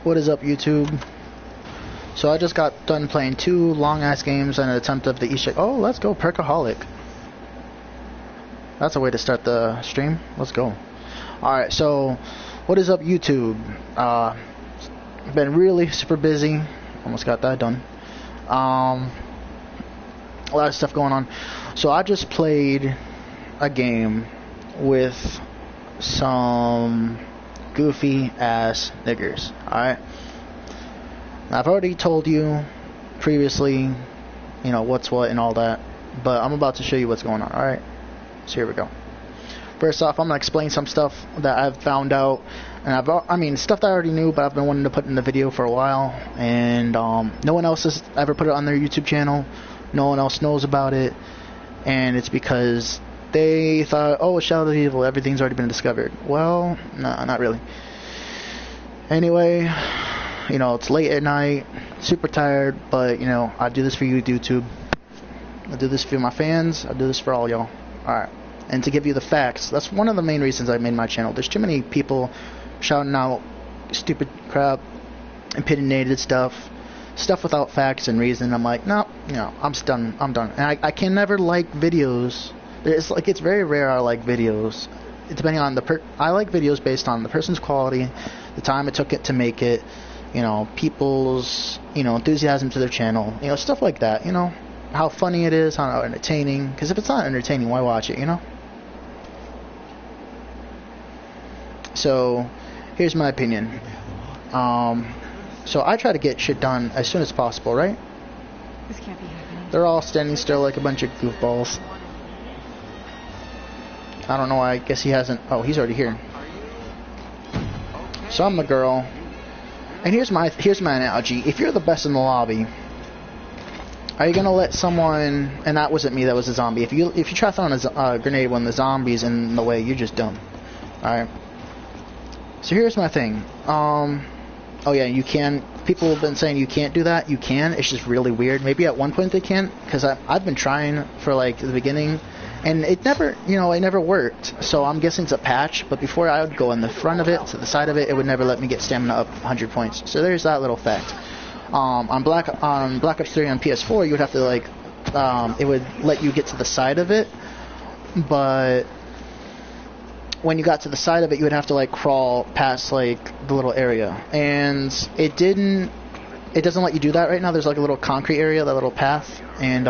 What is up, YouTube? So I just got done playing 2 long-ass games and an attempt of the Easter egg. Oh, let's go, Perkaholic. That's a way to start the stream. Let's go. Alright, so what is up, YouTube? Been really super busy. Almost got that done. A lot of stuff going on. So I just played a game with some goofy ass niggers. Alright. I've already told you previously, you know, what's what and all that, but I'm about to show you what's going on. Alright. So here we go. First off, I'm going to explain some stuff that I've found out, and I mean, stuff that I already knew, but I've been wanting to put in the video for a while, and no one else has ever put it on their YouTube channel. No one else knows about it, and it's because they thought, oh, it's Shadow of Evil, everything's already been discovered. Well, no, not really. Anyway, you know, it's late at night, super tired, but, you know, I do this for you, YouTube. I do this for my fans, I do this for all y'all. Alright. And to give you the facts, that's one of the main reasons I made my channel. There's too many people shouting out stupid crap, opinionated stuff without facts and reason. I'm like, no, you know, I'm done. And I can never like videos. It's very rare I like videos. Depending on I like videos based on the person's quality, the time it took it to make it, you know, people's, you know, enthusiasm to their channel, you know, stuff like that, you know, how funny it is, how entertaining. Because if it's not entertaining, why watch it, you know? So, here's my opinion. So I try to get shit done as soon as possible, right? This can't be happening. They're all standing still like a bunch of goofballs. I don't know why. I guess he hasn't. Oh, he's already here. So I'm the girl. And here's my analogy. If you're the best in the lobby, are you gonna let someone? And that wasn't me. That was a zombie. If you try throwing a grenade when the zombie's in the way, you're just dumb. All right. So here's my thing. Oh yeah, you can. People have been saying you can't do that. You can. It's just really weird. Maybe at one point they can, because I've been trying for like the beginning, and it never, you know, it never worked. So I'm guessing it's a patch. But before I would go in the front of it, to the side of it, it would never let me get stamina up 100 points. So there's that little fact. On Black Ops 3 on PS4, you would have to like, it would let you get to the side of it, but when you got to the side of it, you would have to like crawl past like the little area, and it doesn't let you do that right now. There's like a little concrete area, that little path, and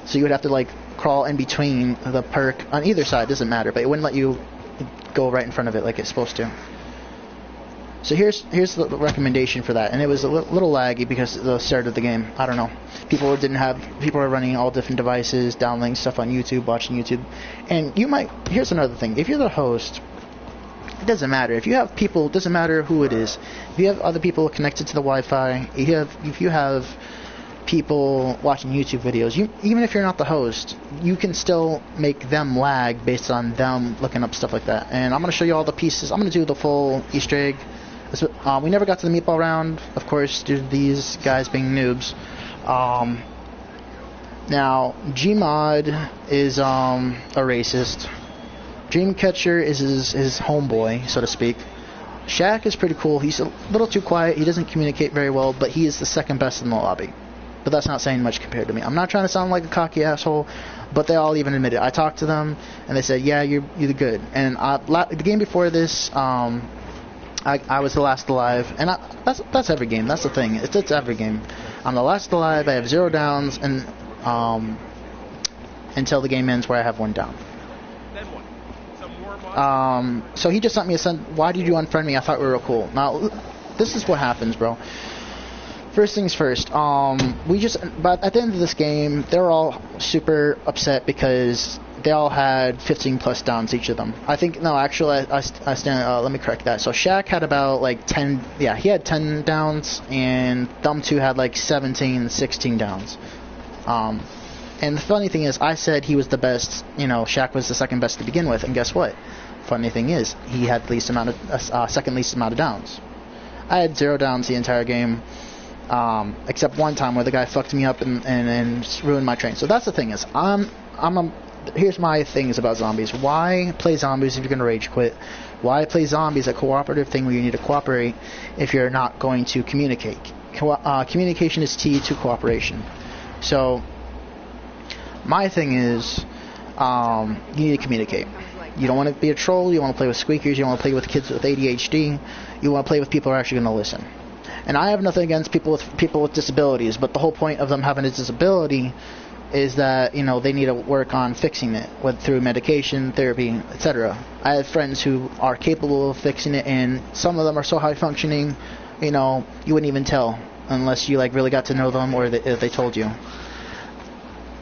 so you would have to like crawl in between the perk on either side. Doesn't matter, but it wouldn't let you go right in front of it like it's supposed to. So here's the recommendation for that, and it was a little laggy because of the start of the game. I don't know. People were running all different devices, downloading stuff on YouTube, watching YouTube, and you might. Here's another thing: if you're the host, it doesn't matter. If you have people, it doesn't matter who it is. If you have other people connected to the Wi-Fi, if you have people watching YouTube videos, even if you're not the host, you can still make them lag based on them looking up stuff like that. And I'm gonna show you all the pieces. I'm gonna do the full Easter egg. We never got to the meatball round, of course, due to these guys being noobs. Now, Gmod is a racist. Dreamcatcher is his homeboy, so to speak. Shaq is pretty cool. He's a little too quiet. He doesn't communicate very well, but he is the second best in the lobby. But that's not saying much compared to me. I'm not trying to sound like a cocky asshole, but they all even admit it. I talked to them, and they said, yeah, you're good. And the game before this, I was the last alive, and that's every game. That's the thing. It's every game. I'm the last alive. I have 0 downs, and until the game ends, where I have 1 down. So he just sent me a send. Why did you unfriend me? I thought we were cool. Now, this is what happens, bro. First things first. But at the end of this game, they were all super upset because they all had 15 plus downs, each of them. I think, no, actually, I stand, let me correct that. So Shaq had about like 10, yeah, he had 10 downs, and Thumb 2 had like 17, 16 downs. And the funny thing is, I said he was the best, you know, Shaq was the second best to begin with, and guess what? Funny thing is, he had the least amount of, second least amount of downs. I had 0 downs the entire game, except one time where the guy fucked me up and ruined my train. So that's the thing is, here's my things about zombies. Why play zombies if you're going to rage quit? Why play zombies, a cooperative thing where you need to cooperate if you're not going to communicate? Communication is key to cooperation. So my thing is, you need to communicate. You don't want to be a troll. You want to play with squeakers. You don't want to play with kids with ADHD. You want to play with people who are actually going to listen. And I have nothing against people with disabilities, but the whole point of them having a disability is that, you know, they need to work on fixing it through medication, therapy, etc. I have friends who are capable of fixing it, and some of them are so high functioning, you know, you wouldn't even tell unless you like really got to know them or if they told you.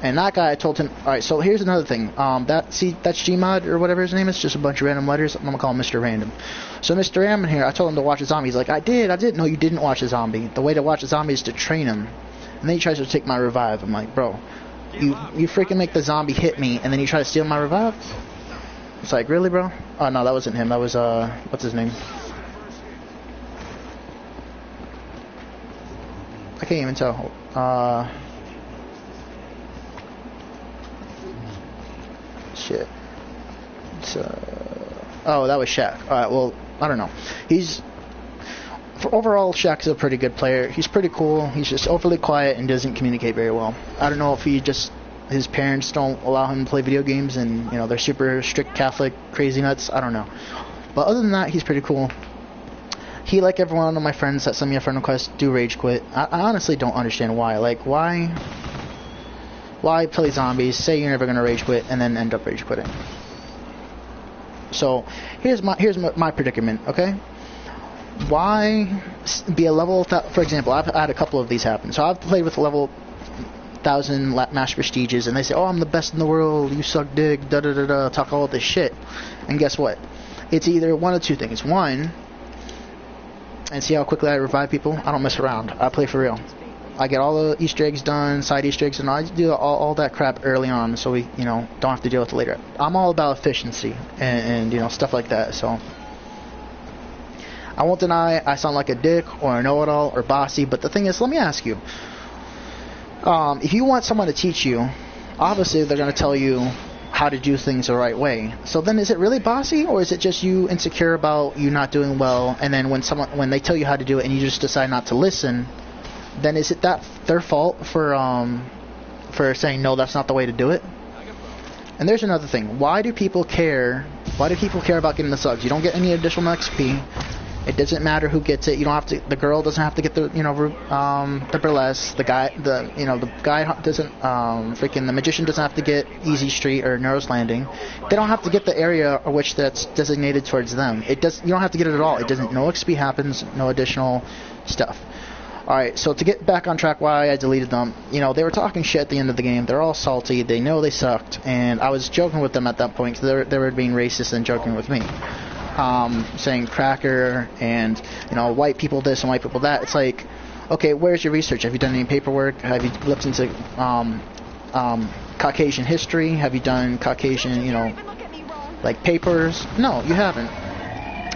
And that guy, I told him, alright, so here's another thing. That's Gmod or whatever his name is, just a bunch of random letters. I'm going to call him Mr. Random. So Mr. Random here, I told him to watch a zombie. He's like, I did. No, you didn't watch a zombie. The way to watch a zombie is to train him. And then he tries to take my revive. I'm like, bro, you freaking make the zombie hit me, and then you try to steal my revive? It's like, really, bro? Oh, no, that wasn't him. That was, what's his name? I can't even tell. Shit. Oh, that was Shaq. Alright, well, I don't know. Overall, Shaq's a pretty good player. He's pretty cool. He's just overly quiet and doesn't communicate very well. I don't know if his parents don't allow him to play video games and, you know, they're super strict Catholic crazy nuts. I don't know. But other than that, he's pretty cool. He, like every one of my friends that send me a friend request, do rage quit. I honestly don't understand why. Like, why play zombies, say you're never going to rage quit, and then end up rage quitting? So, here's my predicament, okay? Why be a level... For example, I've had a couple of these happen. So, I've played with level 1,000 Master Prestiges, and they say, oh, I'm the best in the world, you suck dick, da-da-da-da, talk all this shit. And guess what? It's either one of two things. One, and see how quickly I revive people? I don't mess around. I play for real. I get all the Easter eggs done, side Easter eggs, and I do all that crap early on, so we, you know, don't have to deal with it later. I'm all about efficiency and you know, stuff like that. So I won't deny I sound like a dick or a know-it-all or bossy, but the thing is, let me ask you, if you want someone to teach you, obviously they're going to tell you how to do things the right way. So then, is it really bossy, or is it just you insecure about you not doing well, and then when they tell you how to do it and you just decide not to listen, then is it that their fault for saying no, that's not the way to do it? And there's another thing. Why do people care? Why do people care about getting the subs? You don't get any additional XP. It doesn't matter who gets it. You don't have to. The girl doesn't have to get the the burlesque. The guy doesn't. The magician doesn't have to get Easy Street or Nero's Landing. They don't have to get the area which that's designated towards them. You don't have to get it at all. It doesn't. No XP happens. No additional stuff. Alright, so to get back on track why I deleted them, you know, they were talking shit at the end of the game. They're all salty. They know they sucked. And I was joking with them at that point because they were being racist and joking with me. Saying cracker and, you know, white people this and white people that. It's like, okay, where's your research? Have you done any paperwork? Have you looked into Caucasian history? Have you done Caucasian, you know, like papers? No, you haven't.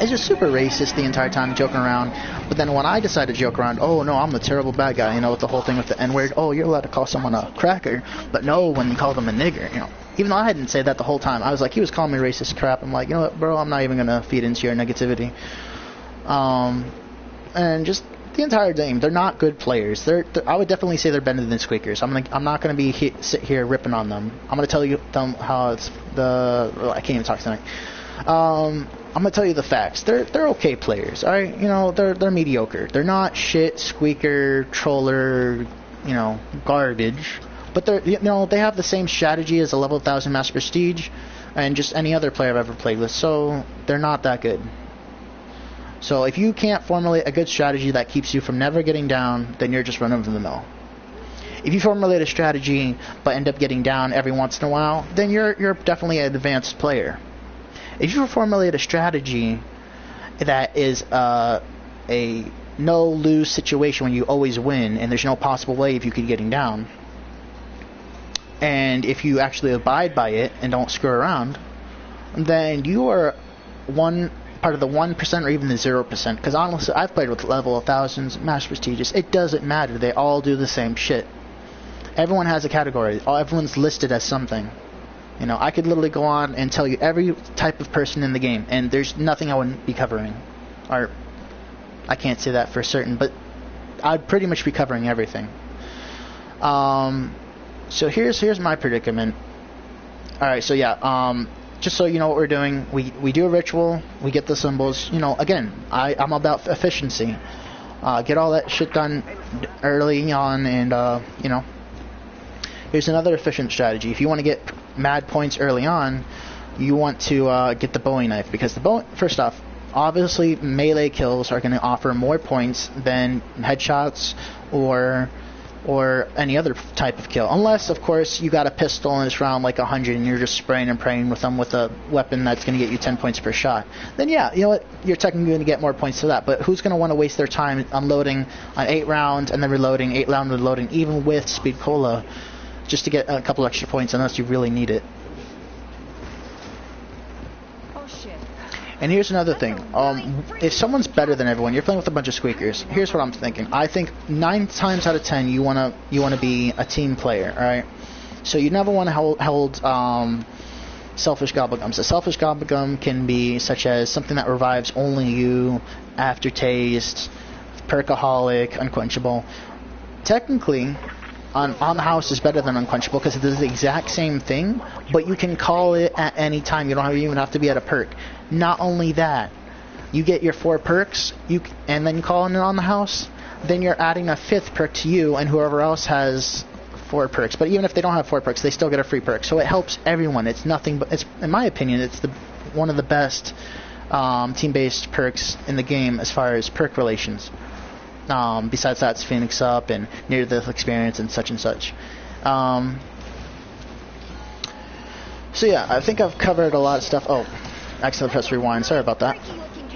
It's just super racist the entire time, joking around. But then when I decide to joke around, oh no, I'm the terrible bad guy, you know, with the whole thing with the N-word. Oh, you're allowed to call someone a cracker, but no when you call them a nigger, you know. Even though I didn't say that the whole time. I was like, he was calling me racist crap. I'm like, you know what, bro, I'm not even going to feed into your negativity. And just the entire game, they're not good players. I would definitely say they're better than Squeakers. I'm not going to sit here ripping on them. I'm going to tell you how it's I can't even talk tonight. I'm gonna tell you the facts. They're okay players, all right. You know, they're mediocre. They're not shit, squeaker, troller, you know, garbage. But they have the same strategy as a level 1000 Master Prestige, and just any other player I've ever played with. So they're not that good. So if you can't formulate a good strategy that keeps you from never getting down, then you're just running of the mill. If you formulate a strategy but end up getting down every once in a while, then you're definitely an advanced player. If you formulate a strategy that is a no-lose situation when you always win and there's no possible way of you could getting down, and if you actually abide by it and don't screw around, then you are part of the 1% or even the 0%. Because honestly, I've played with level 1000s, Master Prestigious. It doesn't matter. They all do the same shit. Everyone has a category. Everyone's listed as something. You know, I could literally go on and tell you every type of person in the game, and there's nothing I wouldn't be covering. Or, I can't say that for certain, but I'd pretty much be covering everything. So here's my predicament. Alright, so yeah, just so you know what we're doing, we do a ritual, we get the symbols. You know, again, I'm about efficiency. Get all that shit done early on, and, you know, here's another efficient strategy. If you want to get mad points early on, you want to get the Bowie knife, because first off, obviously melee kills are going to offer more points than headshots or any other type of kill, unless of course you got a pistol and it's around like 100 and you're just spraying and praying with them with a weapon that's going to get you 10 points per shot. Then yeah, you know what, you're technically going to get more points for that. But who's going to want to waste their time unloading an 8 round and then reloading, 8 round reloading, even with speed cola, just to get a couple extra points, unless you really need it. And here's another thing. If someone's better than everyone, you're playing with a bunch of squeakers. Here's what I'm thinking. I think 9 times out of 10 you wanna be a team player, all right? So you never want to hold selfish gobblegums. A selfish gobblegum can be such as something that revives only you, aftertaste, perkaholic, unquenchable. Technically, on the house is better than unquenchable because it does the exact same thing, but you can call it at any time. You don't even have to be at a perk. Not only that, you get your 4 perks, and then you call in on the house, then you're adding a 5th perk to you and whoever else has 4 perks. But even if they don't have 4 perks, they still get a free perk. So it helps everyone. It's nothing but, it's, in my opinion, it's one of the best team-based perks in the game as far as perk relations. Besides that, it's Phoenix Up and near-death experience and such and such. So yeah, I think I've covered a lot of stuff. Oh, I accidentally pressed rewind. Sorry about that.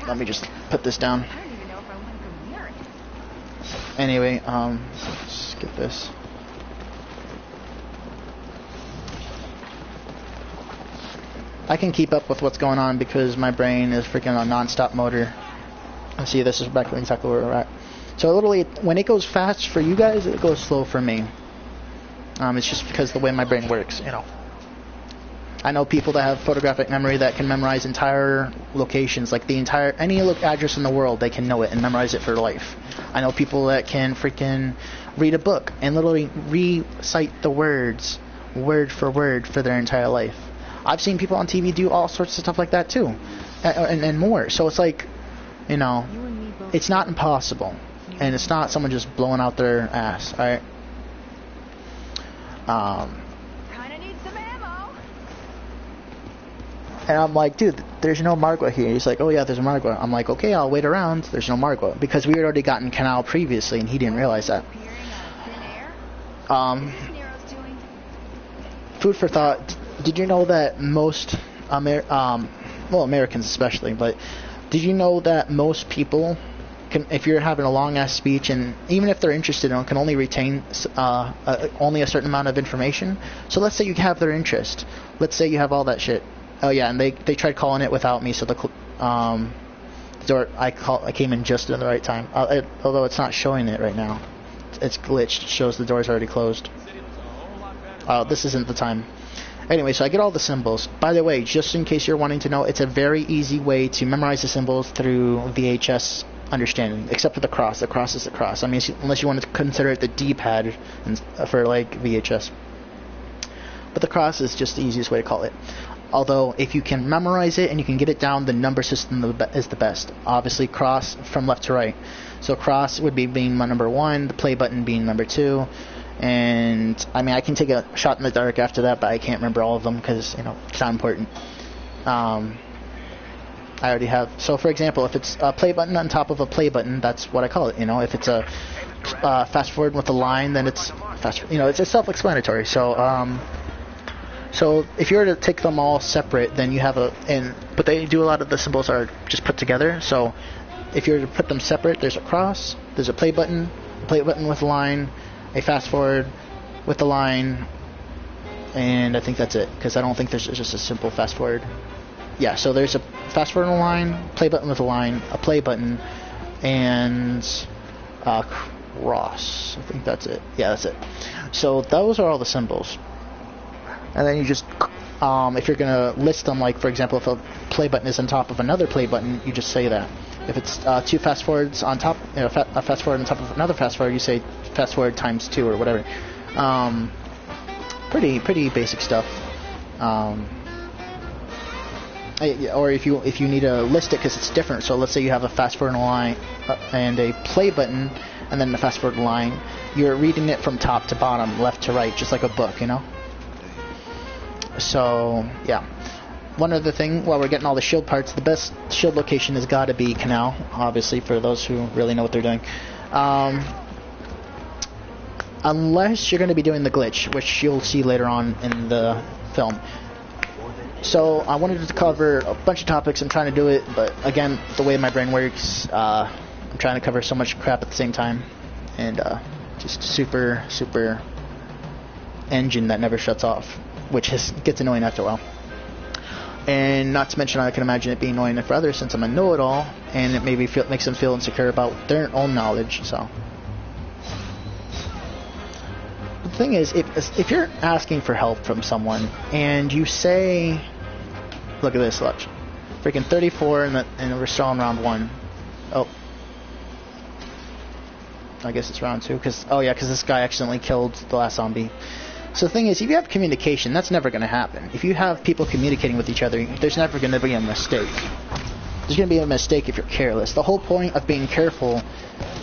Let me just put this down. Anyway, let's get this. I can keep up with what's going on because my brain is freaking on non-stop motor. See, this is back exactly where we're at. So literally, when it goes fast for you guys, it goes slow for me. It's just because the way my brain works, you know. I know people that have photographic memory that can memorize entire locations, like any address in the world, they can know it and memorize it for life. I know people that can freaking read a book and literally recite the words, word for their entire life. I've seen people on TV do all sorts of stuff like that too, and more. So it's like, you know, it's not impossible, and it's not someone just blowing out their ass. All right. Kinda need some ammo. And I'm like, dude, there's no Margwa here. He's like, oh yeah, there's a Margwa. I'm like, okay, I'll wait around. There's no Margwa because we had already gotten Canal previously, and he didn't realize that. Food for thought. Did you know that most Americans especially, but did you know that most people can, if you're having a long ass speech, and even if they're interested in it, can only retain only a certain amount of information? So let's say you have their interest. Let's say you have all that shit. Oh yeah, and they tried calling it without me, so the door I came in just in the right time. Although it's not showing it right now, it's glitched. It shows the door's already closed. Oh, this isn't the time. Anyway, so I get all the symbols. By the way, just in case you're wanting to know, it's a very easy way to memorize the symbols through VHS understanding, except for the cross. The cross is the cross. I mean, unless you want to consider it the D-pad for like VHS. But the cross is just the easiest way to call it. Although, if you can memorize it and you can get it down, the number system is the best. Obviously, cross from left to right. So cross would be being my number 1, the play button being number 2. And I mean, I can take a shot in the dark after that, but I can't remember all of them because, you know, it's not important. I already have. So for example, if it's a play button on top of a play button, that's what I call it. You know, if it's a fast forward with a line, then it's fast. You know, it's just self-explanatory. So so if you were to take them all separate, then you have but they do a lot of the symbols are just put together. So if you were to put them separate, there's a cross, there's a play button with a line, a fast forward with the line, and I think that's it, because I don't think there's just a simple fast forward. Yeah, so there's a fast forward and a line, play button with a line, a play button, and a cross. I think that's it. Yeah, that's it. So those are all the symbols. And then you just If you're going to list them, like for example, if a play button is on top of another play button, you just say that. If it's two fast forwards on top, a fast forward on top of another fast forward, you say fast forward times 2 or whatever. Pretty basic stuff. Or if you need to list it because it's different. So let's say you have a fast forward line and a play button, and then the fast forward line. You're reading it from top to bottom, left to right, just like a book, you know. So yeah. One other thing, while we're getting all the shield parts, the best shield location has got to be Canal, obviously, for those who really know what they're doing. Unless you're going to be doing the glitch, which you'll see later on in the film. So I wanted to cover a bunch of topics. I'm trying to do it, but again, the way my brain works, I'm trying to cover so much crap at the same time. And just super engine that never shuts off, which gets annoying after a while. And not to mention, I can imagine it being annoying for others since I'm a know-it-all, and it maybe makes them feel insecure about their own knowledge. So the thing is, if you're asking for help from someone and you say, look at this, look, freaking 34, and we're still on round 1. Oh, I guess it's round 2 because this guy accidentally killed the last zombie. So the thing is, if you have communication, that's never going to happen. If you have people communicating with each other, there's never going to be a mistake. There's going to be a mistake if you're careless. The whole point of being careful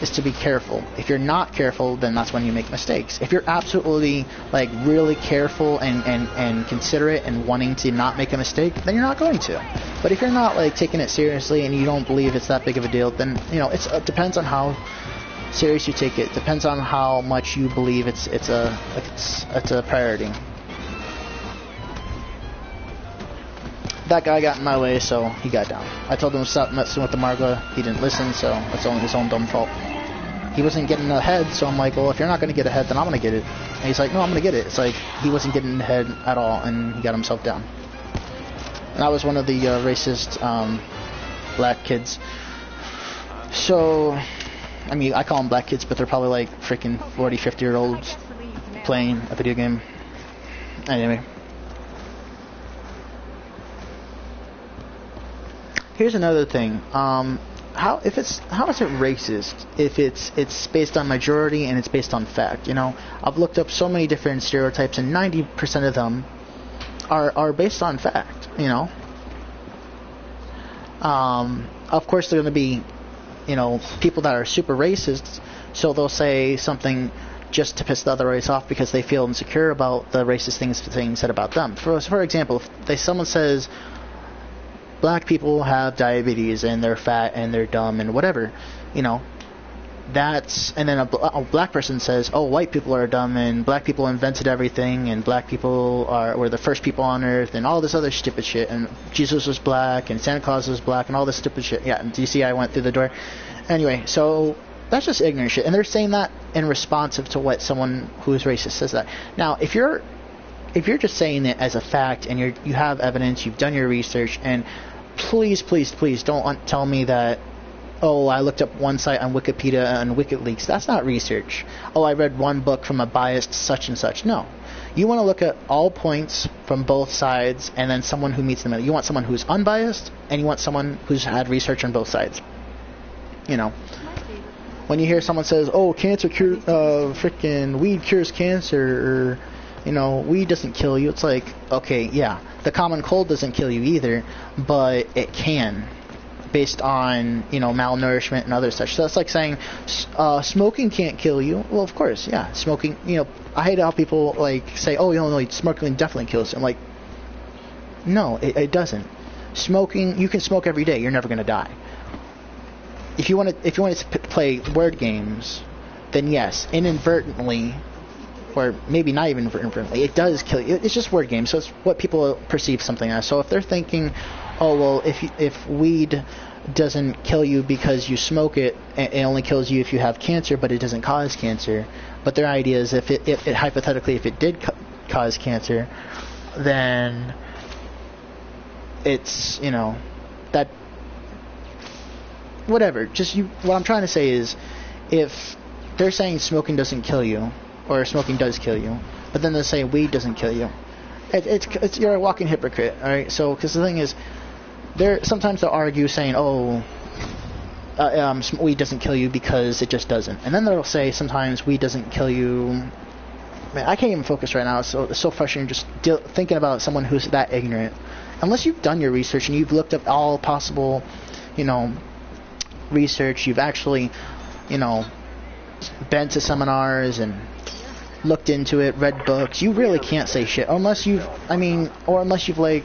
is to be careful. If you're not careful, then that's when you make mistakes. If you're absolutely, like, really careful and considerate and wanting to not make a mistake, then you're not going to. But if you're not, like, taking it seriously and you don't believe it's that big of a deal, then, you know, it depends on how serious you take it. Depends on how much you believe it's a priority. That guy got in my way, so he got down. I told him to stop messing with the Margla. He didn't listen, so it's only his own dumb fault. He wasn't getting ahead, so I'm like, well, if you're not going to get ahead, then I'm going to get it. And he's like, no, I'm going to get it. It's like he wasn't getting ahead at all, and he got himself down. And I was one of the racist black kids. So I mean, I call them black kids, but they're probably like freaking 40, 50-year-olds playing a video game. Anyway. Here's another thing. How is it racist if it's based on majority and it's based on fact? You know, I've looked up so many different stereotypes, and 90% of them are based on fact. You know. Of course, they're going to be, you know, people that are super racist, so they'll say something just to piss the other race off because they feel insecure about the racist things being said about them. For example, if someone says black people have diabetes and they're fat and they're dumb and whatever, you know, and then a black person says, oh, white people are dumb and black people invented everything and black people were the first people on earth and all this other stupid shit, and Jesus was black and Santa Claus was black and all this stupid shit. Yeah, do you see I went through the door? Anyway, so that's just ignorant shit, and they're saying that in responsive to what someone who is racist says that. Now, if you're just saying it as a fact and you have evidence, you've done your research, and please don't tell me that, oh, I looked up one site on Wikipedia and WikiLeaks. That's not research. Oh, I read one book from a biased such and such. No. You want to look at all points from both sides and then someone who meets in the middle. You want someone who's unbiased and you want someone who's had research on both sides. You know. When you hear someone says, oh, freaking weed cures cancer, or, you know, weed doesn't kill you. It's like, okay, yeah, the common cold doesn't kill you either, but it can, based on, you know, malnourishment and other such. So that's like saying smoking can't kill you. Well, of course, yeah, smoking, you know, I hate how people like say, oh, no, smoking definitely kills you. I'm like, no, it doesn't. Smoking, you can smoke every day. You're never going to die. If you want to play word games, then yes, inadvertently, or maybe not even inadvertently, it does kill you. It's just word games, so it's what people perceive something as. So if they're thinking, oh, well, if weed doesn't kill you because you smoke it, it only kills you if you have cancer, but it doesn't cause cancer. But their idea is if it hypothetically, if it did cause cancer, then it's, you know, that, whatever. What I'm trying to say is, if they're saying smoking doesn't kill you, or smoking does kill you, but then they say weed doesn't kill you, It's you're a walking hypocrite, all right? So, because the thing is, sometimes they'll argue saying, oh, weed doesn't kill you because it just doesn't, and then they'll say sometimes weed doesn't kill you. Man, I can't even focus right now. It's so frustrating just thinking about someone who's that ignorant. Unless you've done your research and you've looked up all possible, research, you've actually, been to seminars and looked into it, read books, you really can't say shit. Unless you've like,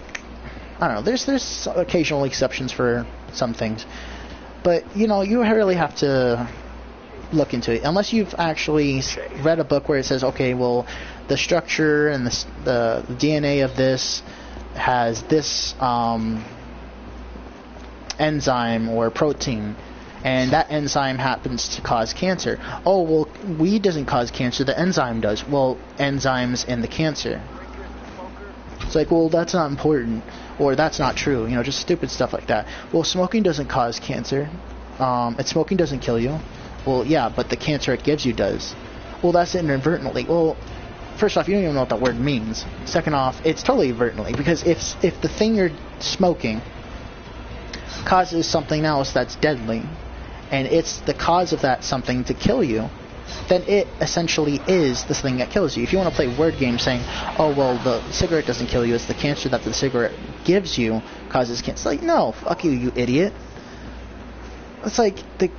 I don't know, there's occasional exceptions for some things. But, you really have to look into it. Unless you've actually read a book where it says, okay, well, the structure and the DNA of this has this enzyme or protein, and that enzyme happens to cause cancer. Oh, well, weed doesn't cause cancer, the enzyme does. Well, enzymes in the cancer. It's like, well, that's not important, or that's not true, just stupid stuff like that. Well, smoking doesn't cause cancer, and smoking doesn't kill you. Well, yeah, but the cancer it gives you does. Well, that's inadvertently. Well, first off, you don't even know what that word means. Second off, it's totally inadvertently, because if the thing you're smoking causes something else that's deadly, and it's the cause of that something to kill you, then it essentially is the thing that kills you. If you want to play word games saying, oh, well, the cigarette doesn't kill you, it's the cancer that the cigarette gives you causes cancer. It's like, no, fuck you, you idiot. It's like the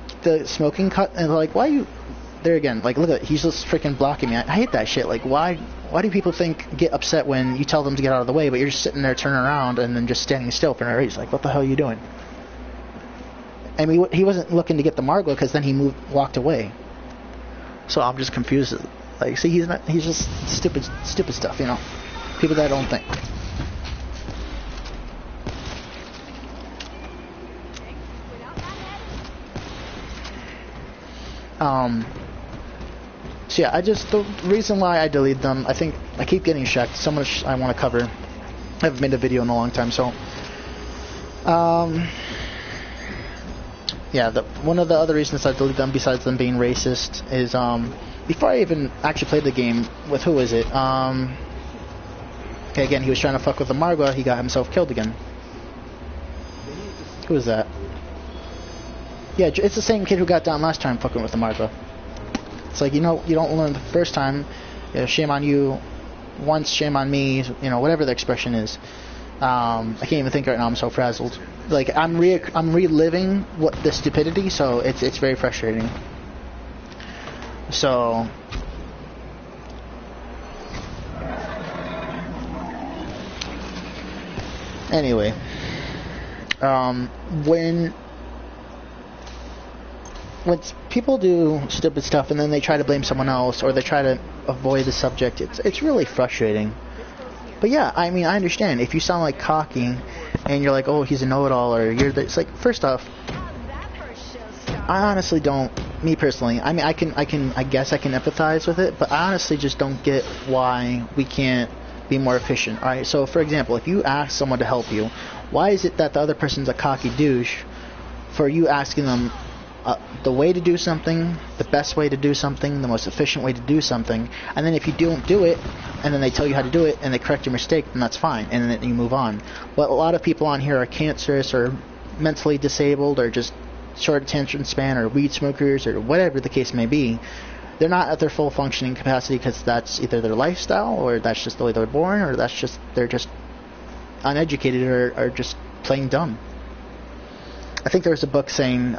smoking cut, and like, why you... There again, like, look at it, he's just freaking blocking me. I hate that shit. Like, why do people get upset when you tell them to get out of the way, but you're just sitting there turning around and then just standing still for no reason? Like, what the hell are you doing? I mean, he wasn't looking to get the Margot because then he walked away. So I'm just confused. Like, see, he's just stupid stuff, people that don't think. So yeah, the reason why I deleted them, I think I keep getting checked. So much I want to cover. I haven't made a video in a long time, so yeah, one of the other reasons I deleted them, besides them being racist, is before I even actually played the game with, who is it? Okay, again, he was trying to fuck with the Margot, he got himself killed again. Who is that? Yeah, it's the same kid who got down last time fucking with the Margot. It's like, you don't learn the first time, shame on you, once shame on me, whatever the expression is. I can't even think right now, I'm so frazzled. Like, I'm reliving the stupidity, so it's very frustrating. So anyway, when people do stupid stuff and then they try to blame someone else, or they try to avoid the subject, it's really frustrating. But yeah, I mean, I understand. If you sound like cocky and you're like, oh, he's a know-it-all, or it's like, first off, I honestly don't, me personally, I mean, I guess I can empathize with it, but I honestly just don't get why we can't be more efficient. Alright, so for example, if you ask someone to help you, why is it that the other person's a cocky douche for you asking them the way to do something, the best way to do something, the most efficient way to do something, and then if you don't do it, and then they tell you how to do it, and they correct your mistake, then that's fine, and then you move on. But a lot of people on here are cancerous, or mentally disabled, or just short attention span, or weed smokers, or whatever the case may be. They're not at their full functioning capacity because that's either their lifestyle, or that's just the way they're born, or they're just uneducated, or just plain dumb. I think there was a book saying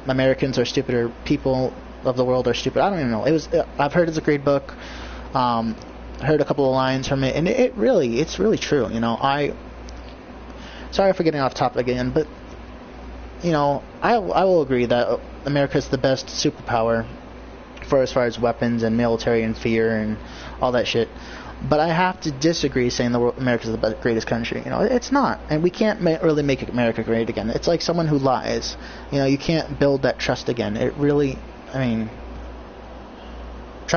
Americans are stupid, or people of the world are stupid. I don't even know. I've heard it's a great book. I heard a couple of lines from it, and it's really true. Sorry for getting off topic again, but I will agree that America is the best superpower for as far as weapons and military and fear and all that shit. But I have to disagree saying America is the greatest country. It's not. And we can't really make America great again. It's like someone who lies. You can't build that trust again. It really, trying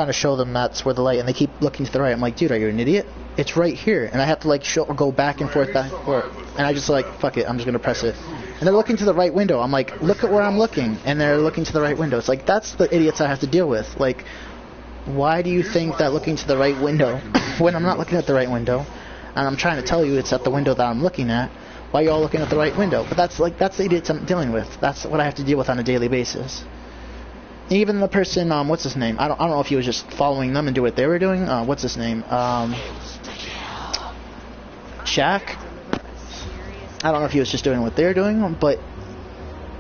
to show them that's where the light, and they keep looking to the right. I'm like, dude, are you an idiot? It's right here. And I have to go back and forth, and I just fuck it, I'm just going to press it. And they're looking to the right window. I'm like, look at where I'm looking. And they're looking to the right window. It's like, that's the idiots I have to deal with. Like, Why do you think that looking to the right window, when I'm not looking at the right window, and I'm trying to tell you it's at the window that I'm looking at, why are you all looking at the right window? But that's the idiots I'm dealing with. That's what I have to deal with on a daily basis. Even the person, what's his name? I don't know if he was just following them and do what they were doing. What's his name? Shaq. I don't know if he was just doing what they're doing, but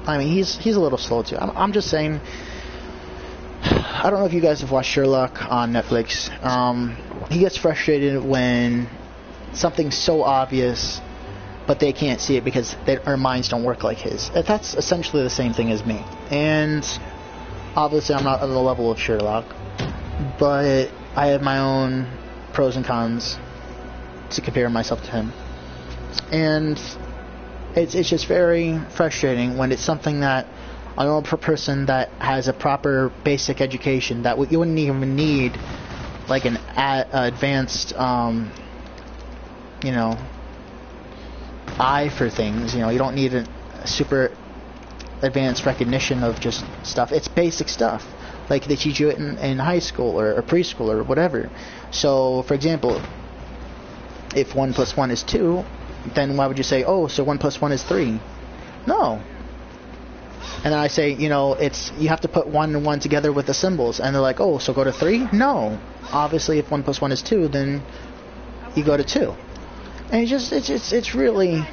I mean, he's a little slow too. I'm just saying. I don't know if you guys have watched Sherlock on Netflix. He gets frustrated when something's so obvious, but they can't see it because our minds don't work like his. That's essentially the same thing as me. And obviously, I'm not at the level of Sherlock, but I have my own pros and cons to compare myself to him. And it's just very frustrating when it's something that a normal person that has a proper basic education, that you wouldn't even need like an advanced, eye for things. You don't need a super advanced recognition of just stuff. It's basic stuff, like they teach you it in high school or preschool or whatever. So, for example, if 1 + 1 is 2, then why would you say, oh, so 1 + 1 is 3? No. And then I say, you have to put 1 and 1 together with the symbols. And they're like, oh, so go to 3? No. Obviously, if 1 + 1 is 2, then you go to 2. And it's really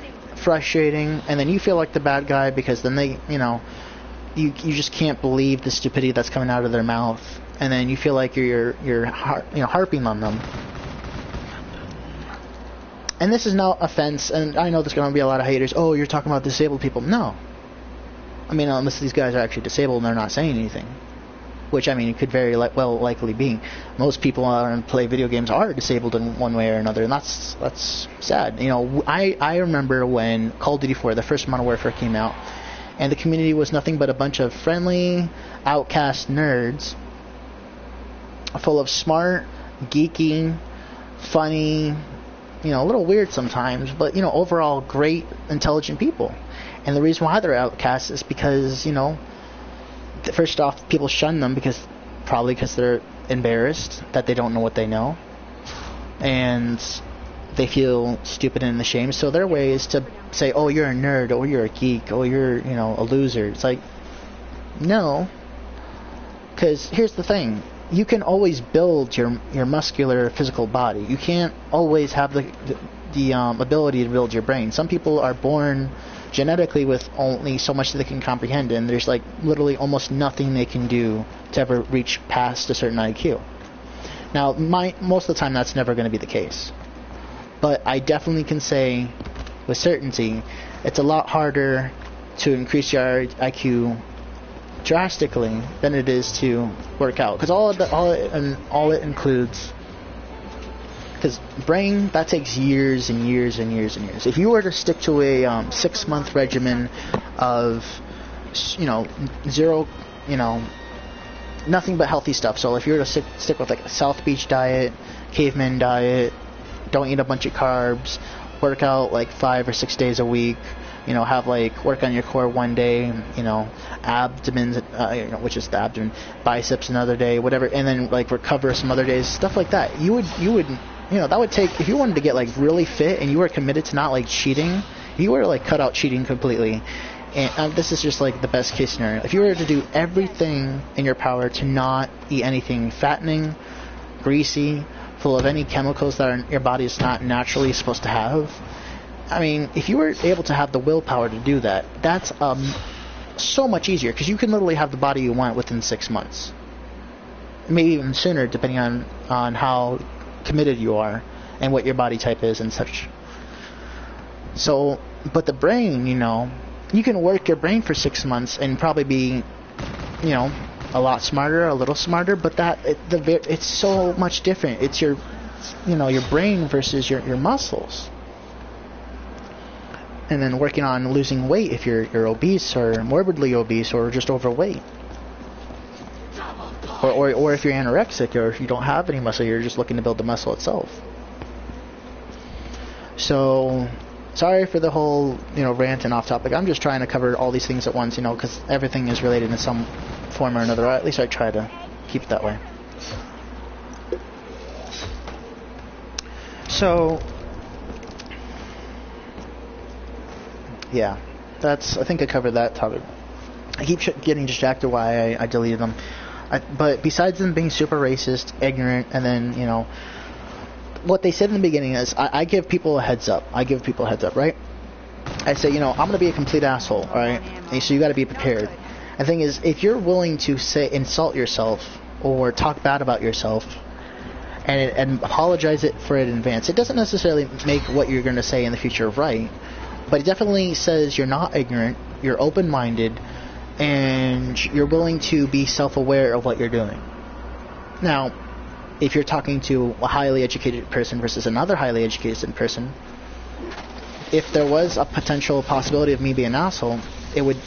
frustrating. And then you feel like the bad guy because then they, you just can't believe the stupidity that's coming out of their mouth. And then you feel like you're harping on them. And this is no offense, and I know there's going to be a lot of haters. Oh, you're talking about disabled people. No. I mean, unless these guys are actually disabled and they're not saying anything. Which, I mean, it could very likely be. Most people who play video games are disabled in one way or another, and that's sad. I remember when Call of Duty 4, the first Modern Warfare, came out, and the community was nothing but a bunch of friendly, outcast nerds, full of smart, geeky, funny, a little weird sometimes, but, overall great, intelligent people. And the reason why they're outcasts is because, first off, people shun them probably because they're embarrassed that they don't know what they know. And they feel stupid and ashamed. So their way is to say, oh, you're a nerd, or you're a geek, or you're, a loser. It's like, no. Because here's the thing. You can always build your muscular physical body. You can't always have the ability to build your brain. Some people are born genetically with only so much that they can comprehend, and there's like literally almost nothing they can do to ever reach past a certain IQ. Now, most of the time that's never going to be the case. But I definitely can say with certainty it's a lot harder to increase your IQ drastically than it is to work out, because all it includes, because brain, that takes years and years and years and years. If you were to stick to a 6-month regimen of zero, nothing but healthy stuff. So if you were to stick with like a South Beach diet, caveman diet, don't eat a bunch of carbs, work out like 5 or 6 days a week, have like work on your core one day, abdomen, which is the abdomen, biceps another day, whatever, and then like recover some other days, stuff like that. You would that would take, if you wanted to get like really fit and you were committed to not like cheating, you were to like cut out cheating completely. And this is just like the best case scenario. If you were to do everything in your power to not eat anything fattening, greasy, full of any chemicals that your body is not naturally supposed to have, I mean, if you were able to have the willpower to do that, that's so much easier, because you can literally have the body you want within 6 months. Maybe even sooner, depending on how committed you are and what your body type is and such. So, but the brain, you can work your brain for 6 months and probably be, a lot smarter, a little smarter, but it's so much different. It's your brain versus your muscles. And then working on losing weight if you're obese or morbidly obese or just overweight. Or if you're anorexic, or if you don't have any muscle, you're just looking to build the muscle itself. So, sorry for the whole, rant and off topic. I'm just trying to cover all these things at once, because everything is related in some form or another. Or at least I try to keep it that way. So, yeah, I think I covered that topic. I keep getting distracted why I deleted them. But besides them being super racist, ignorant, and then, you know, what they said in the beginning is, I give people a heads up. Right? I say, you know, I'm going to be a complete asshole, alright? So you got to be prepared. The thing is, if you're willing to insult yourself or talk bad about yourself and apologize for it in advance, it doesn't necessarily make what you're going to say in the future right, but it definitely says you're not ignorant, you're open-minded, and you're willing to be self-aware of what you're doing. Now, if you're talking to a highly educated person versus another highly educated person, if there was a potential possibility of me being an asshole, it wouldn't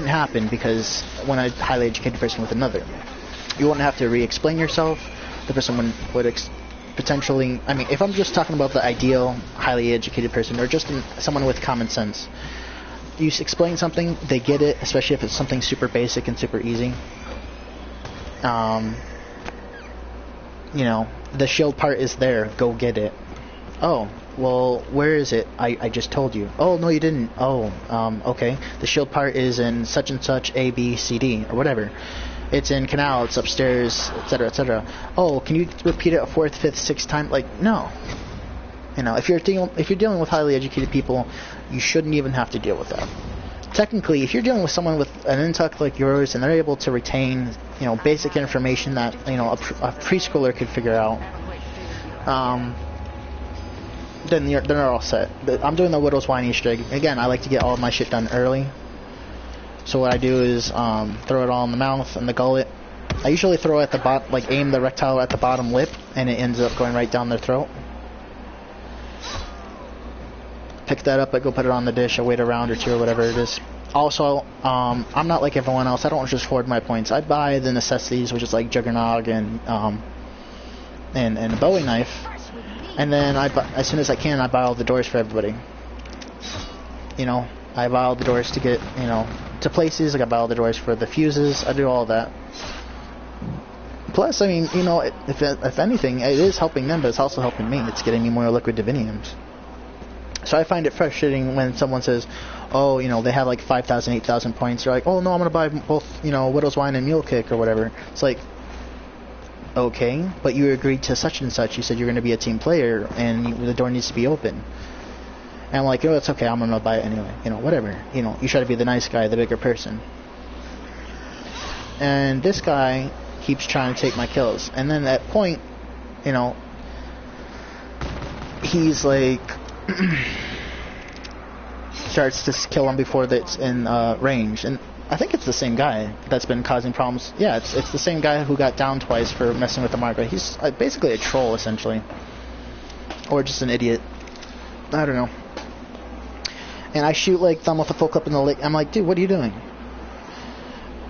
happen, because when a highly educated person with another, you wouldn't have to re-explain yourself. The person would potentially, I mean, if I'm just talking about the ideal highly educated person, or just someone with common sense, you explain something, they get it, especially if it's something super basic and super easy. You know, the shield part is there, go get it. Oh, well, where is it? I just told you. Oh, no, you didn't. Oh, okay. The shield part is in such and such A, B, C, D, or whatever. It's in canal, it's upstairs, etc., etc. Oh, can you repeat it a fourth, fifth, sixth time? Like, no. You know, if you're dealing with highly educated people, you shouldn't even have to deal with that. Technically, if you're dealing with someone with an intellect like yours, and they're able to retain, you know, basic information that, you know, a preschooler could figure out, then they're all set. I'm doing the Widow's Wine Easter egg. Again, I like to get all of my shit done early. So what I do is throw it all in the mouth and the gullet. I usually throw it at the bottom, like aim the rectile at the bottom lip, and it ends up going right down their throat. Pick that up, I go put it on the dish, I wait a round or two or whatever it is. Also, I'm not like everyone else. I don't just hoard my points. I buy the necessities, which is like Juggernog and a Bowie knife. And then as soon as I can, I buy all the doors for everybody. You know, I buy all the doors to get, you know, to places. I buy all the doors for the fuses. I do all that. Plus, I mean, you know, if anything, it is helping them, but it's also helping me. It's getting me more liquid diviniums. So I find it frustrating when someone says, oh, you know, they have like 5,000, 8,000 points. They're like, oh, no, I'm going to buy both, you know, Widow's Wine and Mule Kick or whatever. It's like, okay, but you agreed to such and such. You said you're going to be a team player, and the door needs to be open. And I'm like, oh, it's okay, I'm going to buy it anyway. You know, whatever. You know, you try to be the nice guy, the bigger person. And this guy keeps trying to take my kills. And then at point, you know, he's like, starts to kill him before that's in range. And I think it's the same guy that's been causing problems. Yeah, it's the same guy who got down twice for messing with the Margaret. He's basically a troll, essentially. Or just an idiot. I don't know. And I shoot like them with a full clip in the leg. I'm like, dude, what are you doing?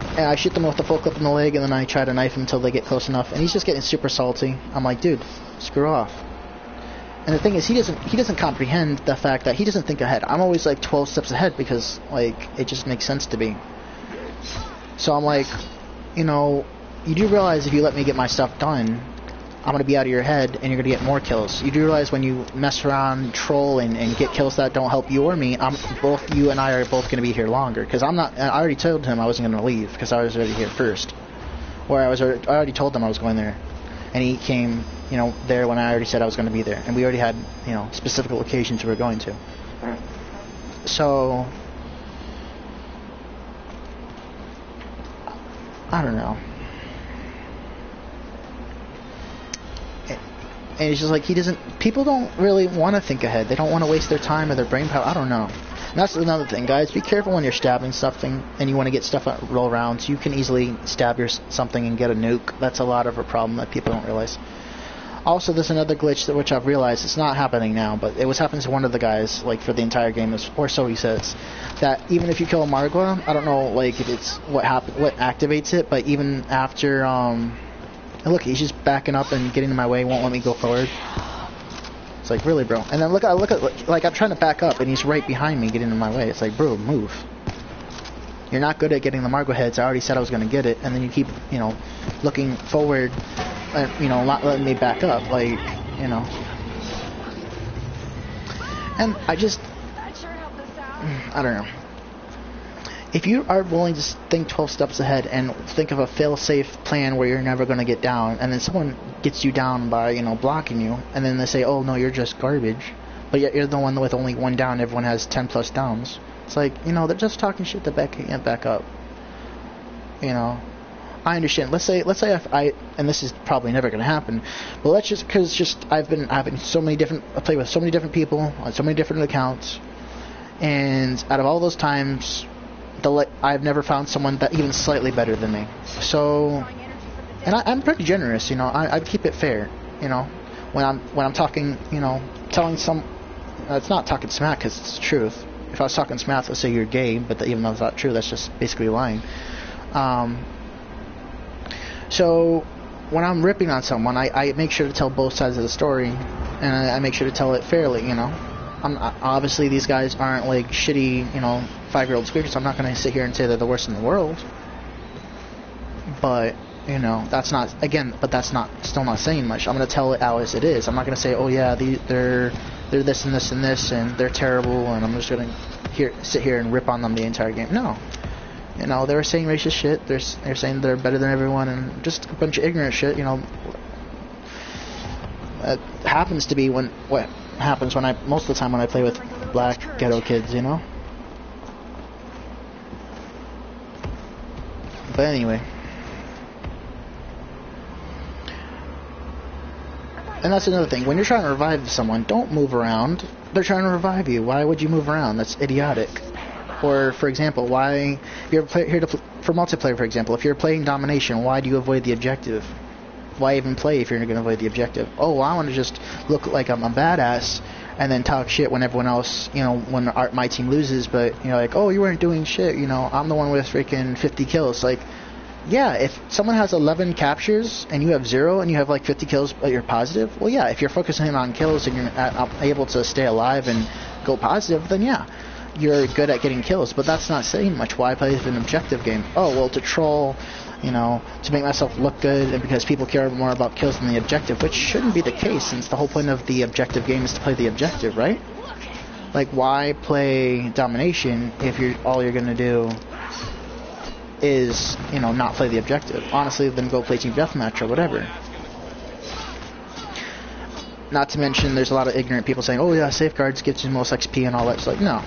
And I shoot them with a full clip in the leg, and then I try to knife him until they get close enough. And he's just getting super salty. I'm like, dude, screw off. And the thing is, he doesn't comprehend the fact that he doesn't think ahead. I'm always like 12 steps ahead, because like it just makes sense to be. So I'm like, you know, you do realize if you let me get my stuff done, I'm going to be out of your head and you're going to get more kills. You do realize when you mess around, troll, and get kills that don't help you or me, both you and I are both going to be here longer. Because I already told him I wasn't going to leave because I was already here first. Or I already told them I was going there. And he came, you know, there when I already said I was going to be there. And we already had, you know, specific locations we were going to. So I don't know. And it's just like people don't really want to think ahead. They don't want to waste their time or their brain power. I don't know. And that's another thing, guys. Be careful when you're stabbing something and you want to get stuff roll around. So you can easily stab something and get a nuke. That's a lot of a problem that people don't realize. Also, there's another glitch which I've realized it's not happening now, but it was happening to one of the guys, like for the entire game, or so he says. That even if you kill a Margwa, I don't know, like if it's what activates it, but even after, look, he's just backing up and getting in my way, won't let me go forward. It's like, really, bro? And then look at, like I'm trying to back up, and he's right behind me, getting in my way. It's like, bro, move. You're not good at getting the Margwa heads. I already said I was going to get it, and then you keep, you know, looking forward you know, not letting me back up, like, you know. And I just, That sure helped us out. I don't know. If you are willing to think 12 steps ahead and think of a fail-safe plan where you're never going to get down, and then someone gets you down by, you know, blocking you, and then they say, oh no, you're just garbage, but yet you're the one with only 1 down, everyone has 10 plus downs. It's like, you know, they're just talking shit to back up. You know, I understand. Let's say if I, and this is probably never going to happen, but let's just, because just I've been so many different, I play with so many different people on so many different accounts, and out of all those times, I've never found someone that even slightly better than me. So, and I'm pretty generous, you know. I keep it fair, you know. When I'm talking, you know, telling some, it's not talking smack because it's the truth. If I was talking smack, let's say you're gay, but even though it's not true, that's just basically lying. So when I'm ripping on someone, I make sure to tell both sides of the story, and I make sure to tell it fairly, you know. Obviously these guys aren't like shitty, you know, 5-year-old squeakers. I'm not going to sit here and say they're the worst in the world. But, you know, that's not, again, but that's not, still not saying much. I'm going to tell it how as it is. I'm not going to say, oh yeah, they're this and this and this, and they're terrible, and I'm just going to sit here and rip on them the entire game. No. You know, they're saying racist shit. They're saying they're better than everyone, and just a bunch of ignorant shit, you know. It happens to be what happens when most of the time when I play with black ghetto kids, you know. But anyway, and that's another thing. When you're trying to revive someone, don't move around. They're trying to revive you. Why would you move around? That's idiotic. Or, for example, why if you're for multiplayer, for example, if you're playing domination, why do you avoid the objective? Why even play if you're going to avoid the objective? Oh, I want to just look like I'm a badass and then talk shit when everyone else, you know, when my team loses, but, you know, like, oh, you weren't doing shit, you know, I'm the one with freaking 50 kills. Like, yeah, if someone has 11 captures and you have 0 and you have like 50 kills but you're positive, well, yeah, if you're focusing on kills and you're able to stay alive and go positive, then yeah, you're good at getting kills. But that's not saying much. Why play an objective game? Oh, well, to troll, you know, to make myself look good, and because people care more about kills than the objective, which shouldn't be the case, since the whole point of the objective game is to play the objective, right? Like, why play domination if all you're gonna do is, you know, not play the objective? Honestly, then go play team deathmatch or whatever. Not to mention, there's a lot of ignorant people saying, oh yeah, safeguards gives you the most XP and all that. It's like, no,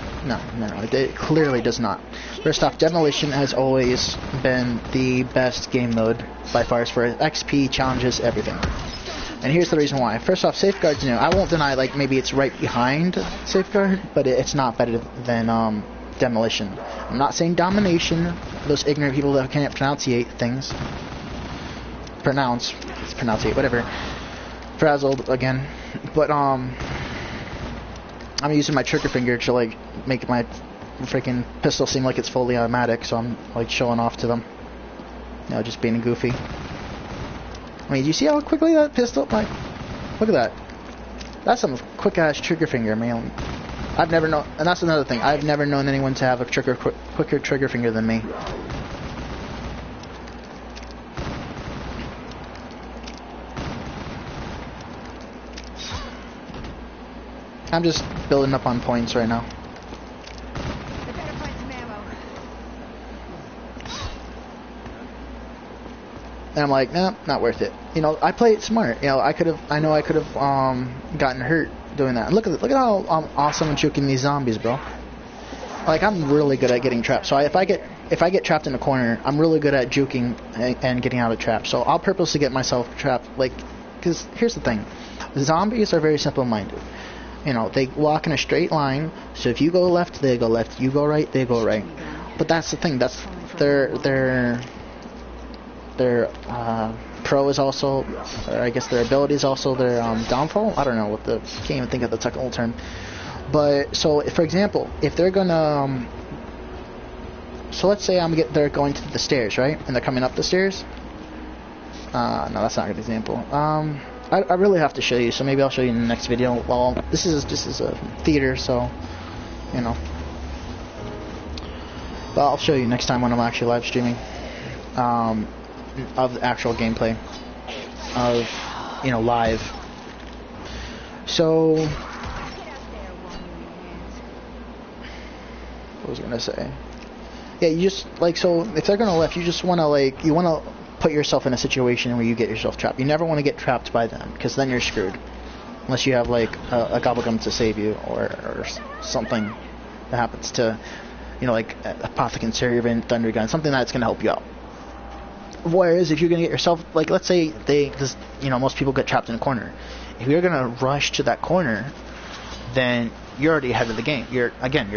it clearly does not. First off, demolition has always been the best game mode by far as for XP, challenges, everything. And here's the reason why. First off, safeguards, you know, I won't deny, like, maybe it's right behind safeguard, but it's not better than demolition. I'm not saying domination. Those ignorant people that can't pronunciate things. Pronunciate, whatever. Frazzled again, but I'm using my trigger finger to like make my freaking pistol seem like it's fully automatic, so I'm like showing off to them, you know, just being goofy. I mean, do you see how quickly that pistol, like, look at that, that's some quick ass trigger finger, man. I've never known, and that's another thing, I've never known anyone to have a quicker trigger finger than me. I'm just building up on points right now. I better find some ammo. And I'm like, nah, not worth it. You know, I play it smart. You know, I know I could have gotten hurt doing that. And look at how awesome I'm juking these zombies, bro. Like, I'm really good at getting trapped. So if I get trapped in a corner, I'm really good at juking and getting out of traps. So I'll purposely get myself trapped, like, because here's the thing, zombies are very simple-minded. You know, they walk in a straight line, so if you go left, they go left. You go right, they go right. But that's the thing. That's their pro is also, or I guess their ability is also their downfall. I don't know what can't even think of the technical term. But so, for example, if they're gonna, so let's say they're going to the stairs, right, and they're coming up the stairs. No, that's not a good example. I really have to show you, so maybe I'll show you in the next video. Well, this is a theater, so, you know. But I'll show you next time when I'm actually live streaming of the actual gameplay. of, live. So, Get up there, woman, hands. what was I gonna say? Yeah, you just so if they're gonna lift, you just wanna you wanna put yourself in a situation where you get yourself trapped. You never want to get trapped by them, because then you're screwed. Unless you have a gobblegum to save you, or something that happens to, like Apothecon, Servant, Thunder Gun, something that's gonna help you out. Whereas if you're gonna get yourself, let's say most people get trapped in a corner. If you're gonna rush to that corner, then you're already ahead of the game. You're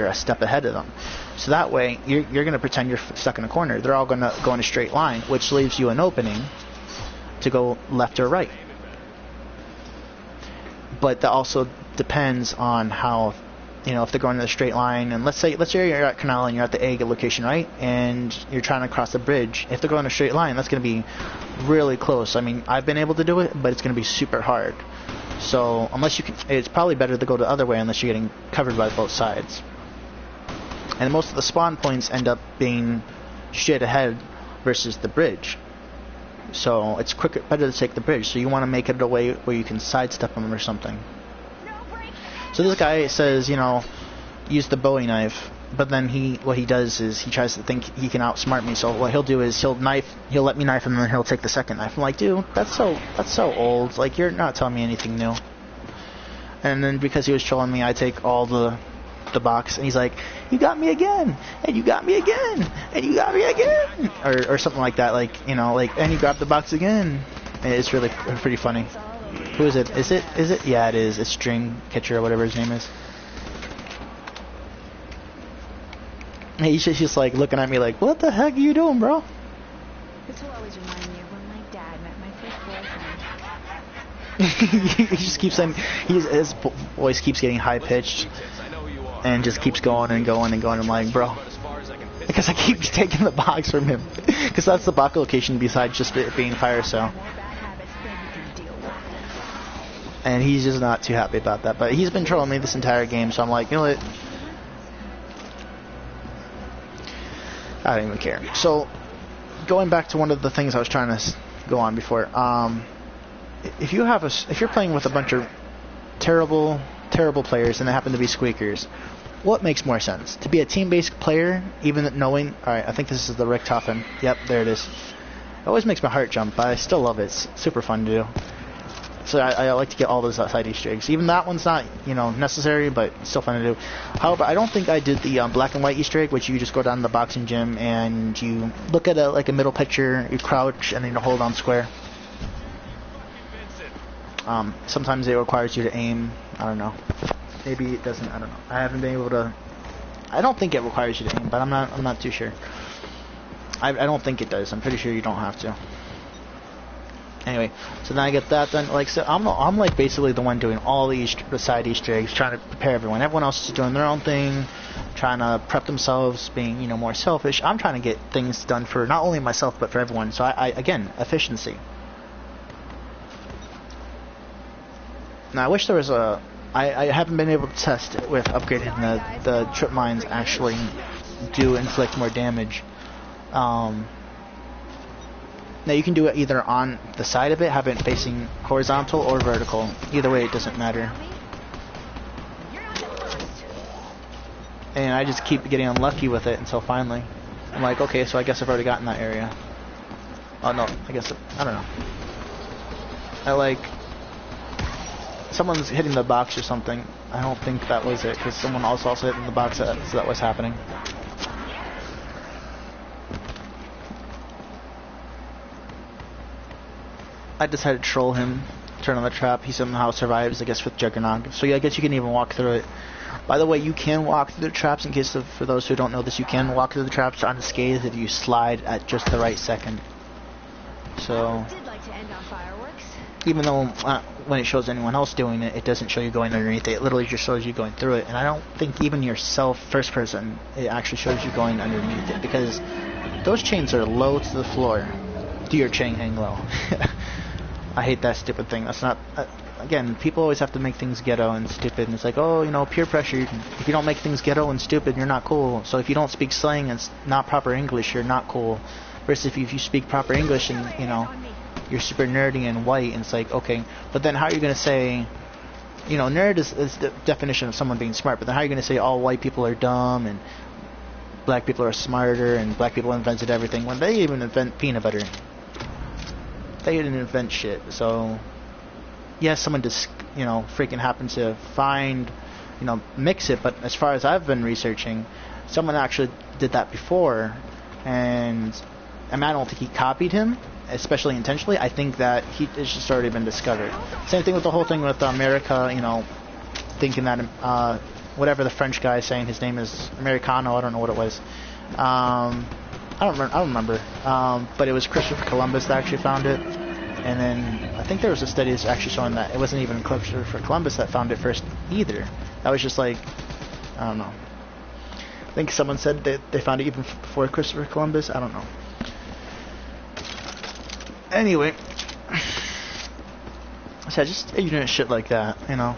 a step ahead of them. So that way, you're gonna pretend you're stuck in a corner. They're all gonna go in a straight line, which leaves you an opening to go left or right. But that also depends on how, if they're going in a straight line, and let's say you're at Canal and you're at the A location, right? And you're trying to cross the bridge. If they're going in a straight line, that's going to be really close. I mean, I've been able to do it, but it's going to be super hard. So it's probably better to go the other way unless you're getting covered by both sides. And most of the spawn points end up being straight ahead versus the bridge. So it's better to take the bridge. So you want to make it a way where you can sidestep them or something. So this guy says, use the Bowie knife, but then what he does is he tries to think he can outsmart me. So what he'll do is he'll let me knife him, and then he'll take the second knife. I'm like, dude, that's so old. Like, you're not telling me anything new. And then because he was trolling me, I take all the box, and he's like, you got me again, and you got me again, and you got me again, or something like that. And you grabbed the box again. And it's really pretty funny. Who is it? Is it? Yeah, it is. It's Dreamcatcher or whatever his name is. And he's just looking at me like, what the heck are you doing, bro? This will always remind me of when my dad met my first boyfriend. He just keeps saying, his voice keeps getting high pitched, and just keeps going and going and going. I'm like, bro, because I keep taking the box from him, because that's the box location besides just it being fire sale. And he's just not too happy about that. But he's been trolling me this entire game, so I'm like, you know what? I don't even care. So, going back to one of the things I was trying to go on before, if you're playing with a bunch of terrible players and they happen to be squeakers, what makes more sense? To be a team-based player, even knowing... Alright, I think this is the Richtofen. Yep, there it is. It always makes my heart jump, but I still love it. It's super fun to do. So I like to get all those side Easter eggs. Even that one's not, necessary, but still fun to do. However, I don't think I did the black and white Easter egg, which you just go down to the boxing gym and you look at a middle picture, you crouch, and then you hold on square. Sometimes it requires you to aim. I don't know. Maybe it doesn't. I don't know. I haven't been able to. I don't think it requires you to aim, but I'm not too sure. I don't think it does. I'm pretty sure you don't have to. Anyway, so then I get that done. So I'm basically the one doing all the side Easter eggs, trying to prepare everyone. Everyone else is doing their own thing, trying to prep themselves, being more selfish. I'm trying to get things done for not only myself but for everyone. So again, efficiency. Now I wish there was a. I haven't been able to test it with upgrading the trip mines actually do inflict more damage. Now you can do it either on the side of it, have it facing horizontal or vertical. Either way, it doesn't matter. And I just keep getting unlucky with it until finally I'm like, okay, so I guess I've already gotten that area. Oh no, I guess I don't know. Someone's hitting the box or something. I don't think that was it, because someone else also hit in the box, so that was happening. I decided to troll him, turn on the trap. He somehow survives, I guess, with Juggernaut. So yeah, I guess you can even walk through it. By the way, you can walk through the traps, for those who don't know this, you can walk through the traps unscathed if you slide at just the right second. So, I did like to end on fireworks. Even though when it shows anyone else doing it, it doesn't show you going underneath it. It literally just shows you going through it. And I don't think even yourself, first person, it actually shows you going underneath it, because those chains are low to the floor. Do your chain hang low? I hate that stupid thing. That's not... again, people always have to make things ghetto and stupid. And it's like, oh, peer pressure. If you don't make things ghetto and stupid, you're not cool. So if you don't speak slang and not proper English, you're not cool. Versus if you speak proper English and, you're super nerdy and white, and it's like, okay, but then how are you going to say, you know, nerd is the definition of someone being smart, but then how are you going to say all white people are dumb and black people are smarter and black people invented everything when they didn't even invent peanut butter? They didn't invent shit. So yes, someone just, you know, freaking happened to find, you know, mix it, but as far as I've been researching, someone actually did that before, and I mean, I don't think he copied him, especially intentionally. I think that it's just already been discovered. Same thing with the whole thing with America, you know, thinking that whatever the French guy is saying, his name is Americano, I don't know what it was. I don't remember. But it was Christopher Columbus that actually found it. And then I think there was a study that's actually showing that it wasn't even Christopher Columbus that found it first either. That was just like, I don't know. I think someone said that they found it even before Christopher Columbus. I don't know. Anyway, so just ignorant shit like that, you know.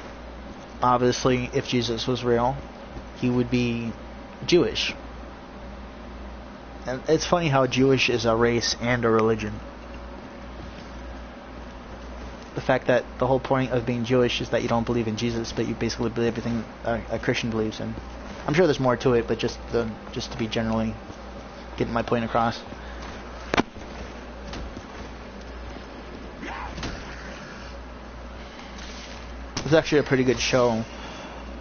Obviously, if Jesus was real, he would be Jewish. And it's funny how Jewish is a race and a religion. The fact that the whole point of being Jewish is that you don't believe in Jesus, but you basically believe everything a Christian believes in. I'm sure there's more to it, but just to be generally getting my point across. It's actually a pretty good show.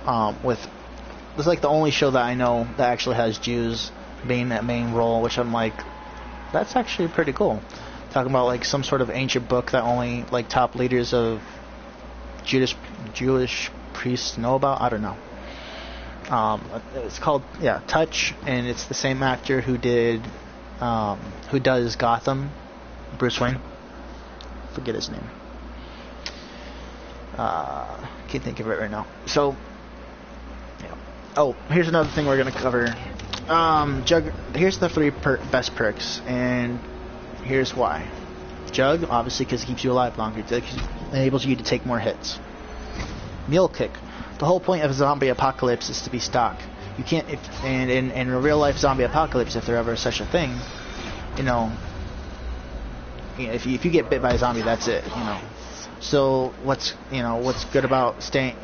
It's like the only show that I know that actually has Jews being that main role, which I'm like, that's actually pretty cool. Talking about like some sort of ancient book that only like top leaders of Jewish priests know about. I don't know. It's called Touch, and it's the same actor who does Gotham, Bruce Wayne. Forget his name. Can't think of it right now. So, yeah. Oh, here's another thing we're gonna cover. Jug. Here's the three best perks, and here's why. Jug, obviously, because it keeps you alive longer. It enables you to take more hits. Mule Kick. The whole point of a zombie apocalypse is to be stocked. You can't, and in a real life zombie apocalypse, if there ever is such a thing, you know, if you get bit by a zombie, that's it, you know. So what's good about staying,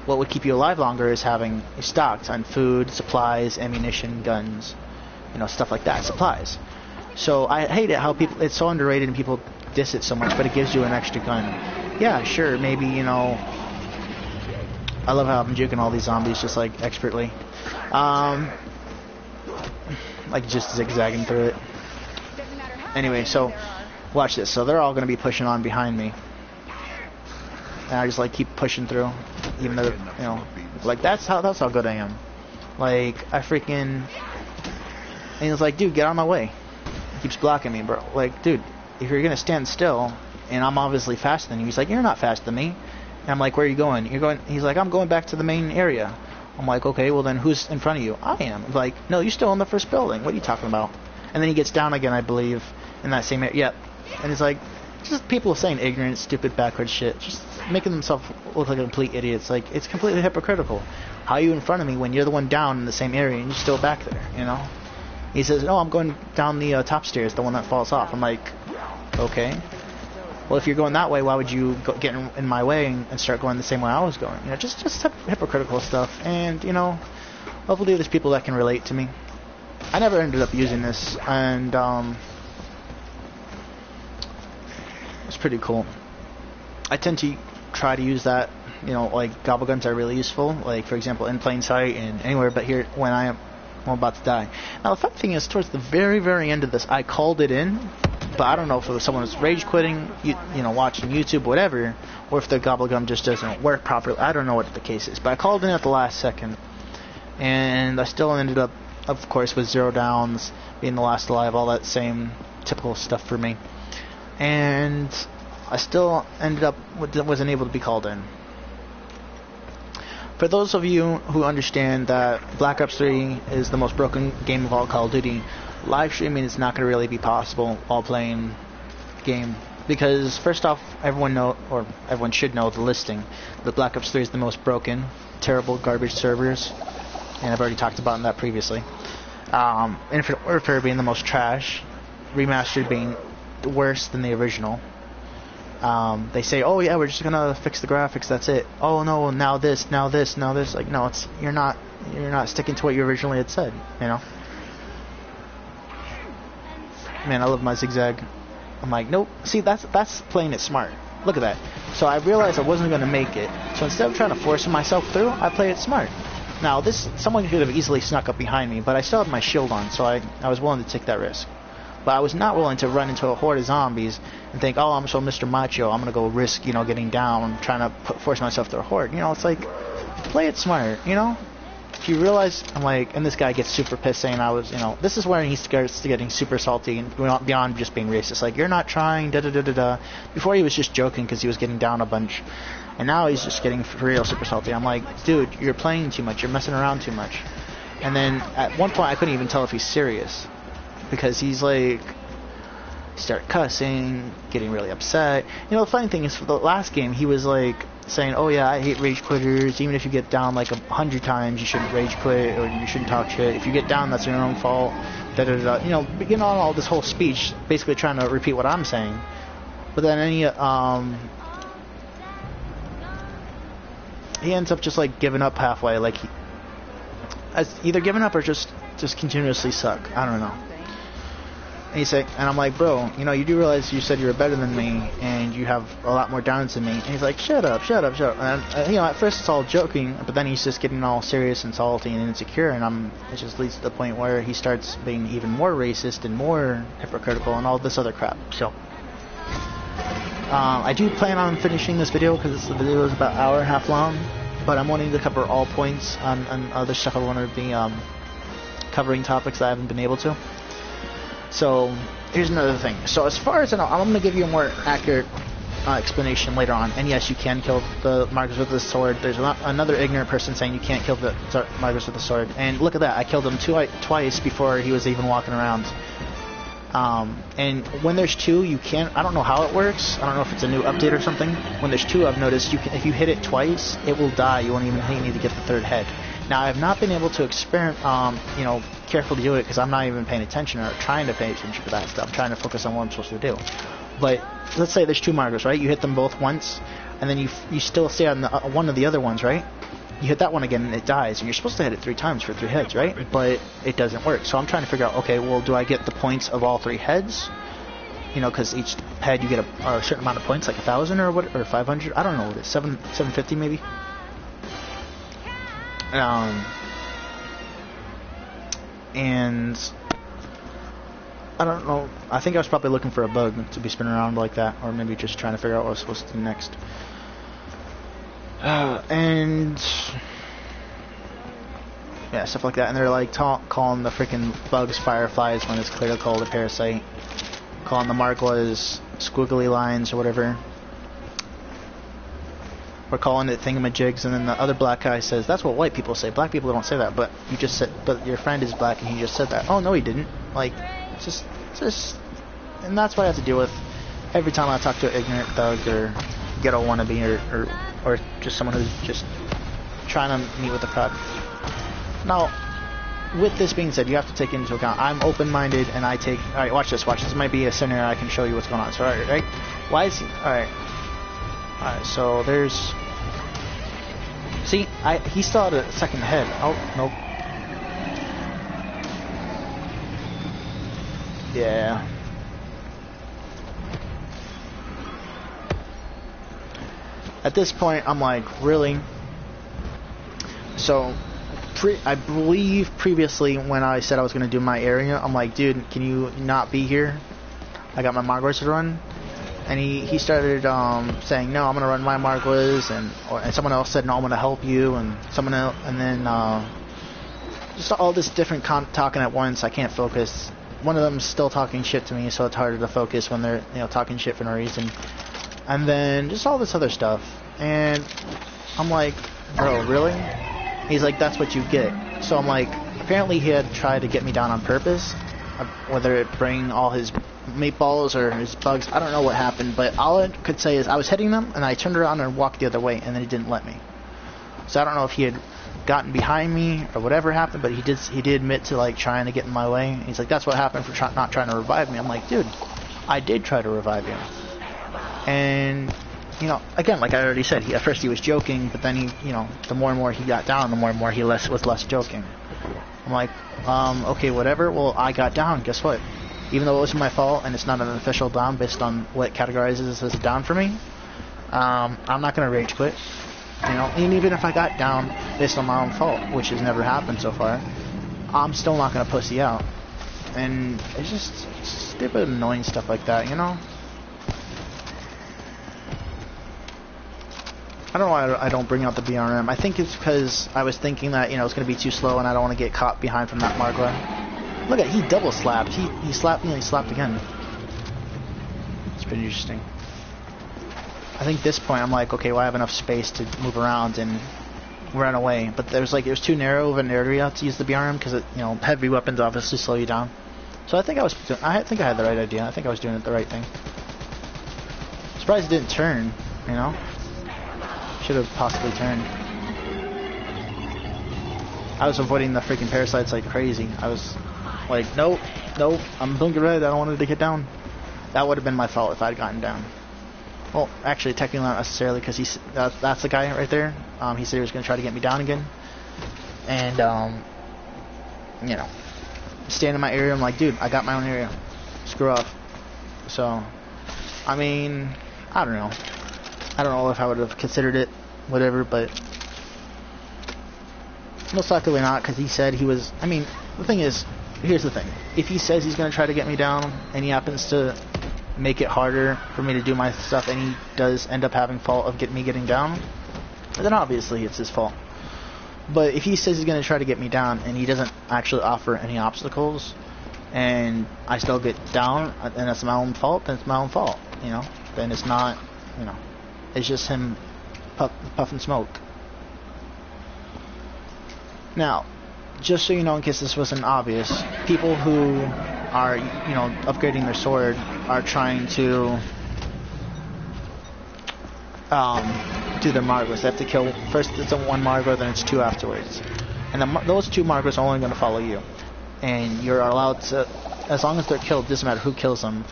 what would keep you alive longer is having stocked on food, supplies, ammunition, guns, stuff like that, supplies. So I hate it how it's so underrated and people diss it so much, but it gives you an extra gun. Yeah, sure, maybe, I love how I'm juking all these zombies just like expertly. Like just zigzagging through it. Anyway, so watch this. So they're all going to be pushing on behind me. And I just like keep pushing through, even though, like that's how good I am. Like I freaking, and it's like, dude, get out of my way. He keeps blocking me, bro. Like, dude, if you're gonna stand still, and I'm obviously faster than you, he's like, you're not faster than me. And I'm like, where are you going? He's like, I'm going back to the main area. I'm like, okay, well then who's in front of you? I am. He's like, no, you're still in the first building. What are you talking about? And then he gets down again, I believe, in that same area. Yep. And it's like, just people saying ignorant, stupid, backwards shit, just making themselves look like complete idiots. Like, it's completely hypocritical. How are you in front of me when you're the one down in the same area and you're still back there, He says, no, I'm going down the top stairs, the one that falls off. I'm like, okay. Well, if you're going that way, why would you get in my way and start going the same way I was going? Just hypocritical stuff. And, hopefully there's people that can relate to me. I never ended up using this, and it's pretty cool. I tend to try to use that, like gobble guns are really useful, like for example in plain sight and anywhere but here when I'm about to die. Now the fun thing is, towards the very, very end of this, I called it in, but I don't know if someone was rage quitting, watching YouTube, whatever, or if the gobble gun just doesn't work properly. I don't know what the case is, but I called in at the last second, and I still ended up, of course, with 0 downs, being the last alive, all that same typical stuff for me. And I still ended up, wasn't able to be called in. For those of you who understand that Black Ops 3 is the most broken game of all Call of Duty, live streaming is not going to really be possible while playing game. Because first off, everyone should know the listing. The Black Ops 3 is the most broken, terrible, garbage servers. And I've already talked about that previously. Infinite Warfare being the most trash. remastered being worse than the original. They say, oh yeah, we're just gonna fix the graphics, that's it. Oh no, now this. Like, no, you're not sticking to what you originally had said, you know? Man, I love my zigzag. I'm like, nope. See, that's playing it smart. Look at that. So I realized I wasn't gonna make it. So instead of trying to force myself through, I play it smart. Now, someone could have easily snuck up behind me, but I still had my shield on, so I was willing to take that risk. But I was not willing to run into a horde of zombies and think, oh, I'm so Mr. Macho, I'm going to go risk, you know, getting down, trying to force myself through a horde. You know, it's like, play it smart, you know? If you realize, I'm like, and this guy gets super pissed saying I was, you know, this is where he starts getting super salty and beyond just being racist. Like, you're not trying, da-da-da-da-da. Before he was just joking because he was getting down a bunch. And now he's just getting for real super salty. I'm like, dude, you're playing too much, you're messing around too much. And then at one point I couldn't even tell if he's serious. Because he's like, start cussing, getting really upset. You know, the funny thing is, for the last game, he was like saying, oh yeah, I hate rage quitters. Even if you get down like 100 times, you shouldn't rage quit, or you shouldn't talk shit. If you get down, that's your own fault. Da da da. You know, beginning on all this whole speech, basically trying to repeat what I'm saying. But then he ends up just like giving up halfway, like either giving up or just continuously suck. I don't know. And he's like, and I'm like, bro, you know, you do realize you said you were better than me, and you have a lot more downs than me. And he's like, shut up. And you know, at first it's all joking, but then he's just getting all serious and salty and insecure, and it just leads to the point where he starts being even more racist and more hypocritical and all this other crap. So, I do plan on finishing this video because the video is about an hour and a half long, but I'm wanting to cover all points on other stuff I want to be covering topics that I haven't been able to. So, here's another thing. So, as far as I know, I'm going to give you a more accurate explanation later on. And yes, you can kill the Marcus with the sword. There's another ignorant person saying you can't kill the Marcus with the sword. And look at that. I killed him twice before he was even walking around. And when there's two, you can't... I don't know how it works. I don't know if it's a new update or something. When there's two, I've noticed if you hit it twice, it will die. You won't even need to get the third head. Now, I have not been able to experiment, you know, carefully do it because I'm not even paying attention or trying to pay attention to that stuff. I'm trying to focus on what I'm supposed to do. But let's say there's two Margos, right? You hit them both once, and then you still stay on one of the other ones, right? You hit that one again, and it dies. And you're supposed to hit it 3 times for 3 heads, right? But it doesn't work. So I'm trying to figure out, okay, well, do I get the points of all 3 heads? You know, because each head you get a certain amount of points, like 1,000 or what, or 500. I don't know what it is, 750 maybe. And I don't know. I think I was probably looking for a bug to be spinning around like that, or maybe just trying to figure out what I was supposed to do next. And yeah, stuff like that. And they're like calling the freaking bugs fireflies when it's clearly called a parasite. Calling the Margwas squiggly lines or whatever. We're calling it thingamajigs, and then the other black guy says, that's what white people say. Black people don't say that, but you just said, but your friend is black and he just said that. Oh, no, he didn't. Like, it's just, and that's what I have to deal with every time I talk to an ignorant thug or ghetto wannabe or just someone who's just trying to meet with the crowd. Now, with this being said, you have to take into account, I'm open-minded and I take, alright, watch this. This might be a scenario I can show you what's going on. So, alright, right? Why is he, alright, so there's, see, he still had a second head. Oh, nope. Yeah. At this point, I'm like, really? So, I believe previously when I said I was going to do my area, I'm like, dude, can you not be here? I got my Margwas to run. And he started saying, no, I'm going to run my Margwas, and someone else said, no, I'm going to help you, and someone else, and then just all this different talking at once. I can't focus. One of them's still talking shit to me, so it's harder to focus when they're, you know, talking shit for no reason. And then just all this other stuff. And I'm like, bro, really? He's like, that's what you get. So I'm like, apparently he had tried to get me down on purpose, whether it bring all his meatballs or his bugs. I don't know what happened, but all I could say is I was hitting them, and I turned around and walked the other way, and then he didn't let me. So I don't know if he had gotten behind me or whatever happened, but he did admit to like trying to get in my way. He's like, that's what happened for not trying to revive me. I'm like, dude, I did try to revive you. And you know, again, like I already said, at first he was joking, but then he, you know, the more and more he got down, the more and more he was less joking. I'm like, okay, whatever. Well, I got down. Guess what? Even though it wasn't my fault and it's not an official down based on what categorizes as a down for me, I'm not gonna rage quit. You know, and even if I got down based on my own fault, which has never happened so far, I'm still not gonna pussy out. And it's just stupid, annoying stuff like that, you know? I don't know why I don't bring out the BRM. I think it's because I was thinking that, you know, it's gonna be too slow and I don't want to get caught behind from that Margwa. Look at, he double slapped. He slapped me and he slapped again. It's pretty interesting. I think at this point I'm like, okay, well I have enough space to move around and run away. But it was too narrow of an area to use the BRM because, you know, heavy weapons obviously slow you down. So I think I had the right idea. I think I was doing it the right thing. Surprised it didn't turn, you know? Should have possibly turned. I was avoiding the freaking parasites like crazy. I was like, nope, I'm blinking red. I don't want it to get down. That would have been my fault if I'd gotten down. Well, actually, technically not necessarily, because that's the guy right there. He said he was going to try to get me down again. And, you know, staying in my area, I'm like, dude, I got my own area. Screw off. So, I mean, I don't know. I don't know if I would have considered it, whatever, but most likely not, because he said he was, I mean, the thing is, here's the thing. If he says he's going to try to get me down, and he happens to make it harder for me to do my stuff, and he does end up having fault of me getting down, then obviously it's his fault. But if he says he's going to try to get me down, and he doesn't actually offer any obstacles, and I still get down, and that's my own fault, then it's my own fault, you know? Then it's not, you know, it's just him puffing smoke. Now, just so you know, in case this wasn't obvious, people who are, you know, upgrading their sword are trying to do their Margwas. They have to kill, first it's one Margwa, then it's two afterwards. And those two Margwas are only going to follow you. And you're allowed to, as long as they're killed, doesn't matter who kills them,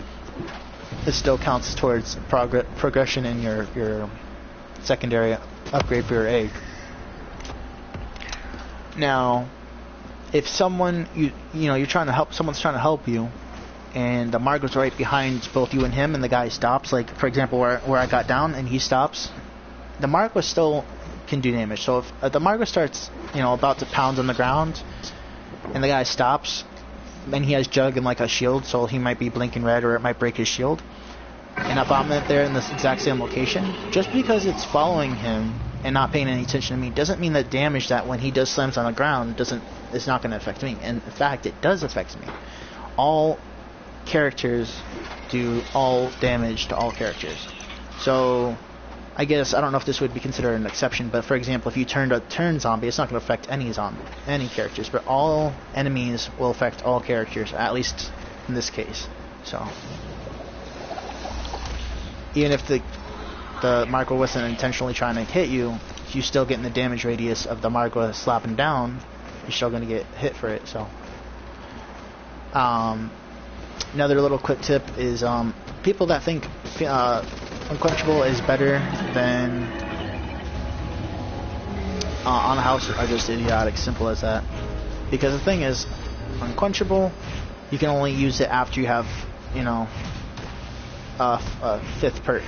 it still counts towards progression in your secondary upgrade for your egg. Now, if someone you know you're trying to help, someone's trying to help you, and the Margwa's right behind both you and him, and the guy stops, like for example where I got down and he stops, the Margwa still can do damage. So if the Margwa starts, you know, about to pound on the ground, and the guy stops, then he has Jug and like a shield, so he might be blinking red or it might break his shield. And if I'm there in this exact same location, just because it's following him and not paying any attention to me doesn't mean that damage that when he does slams on the ground it's not going to affect me. And in fact, it does affect me. All characters do all damage to all characters. So I guess I don't know if this would be considered an exception, but for example, if you turn zombie, it's not going to affect any characters, but all enemies will affect all characters, at least in this case. So even if the Margwa wasn't intentionally trying to hit you, if you still get in the damage radius of the Margwa slapping down, you're still going to get hit for it. So another little quick tip is people that think Unquenchable is better than On the House are just idiotic, simple as that. Because the thing is, Unquenchable, you can only use it after you have, you know, a fifth perk.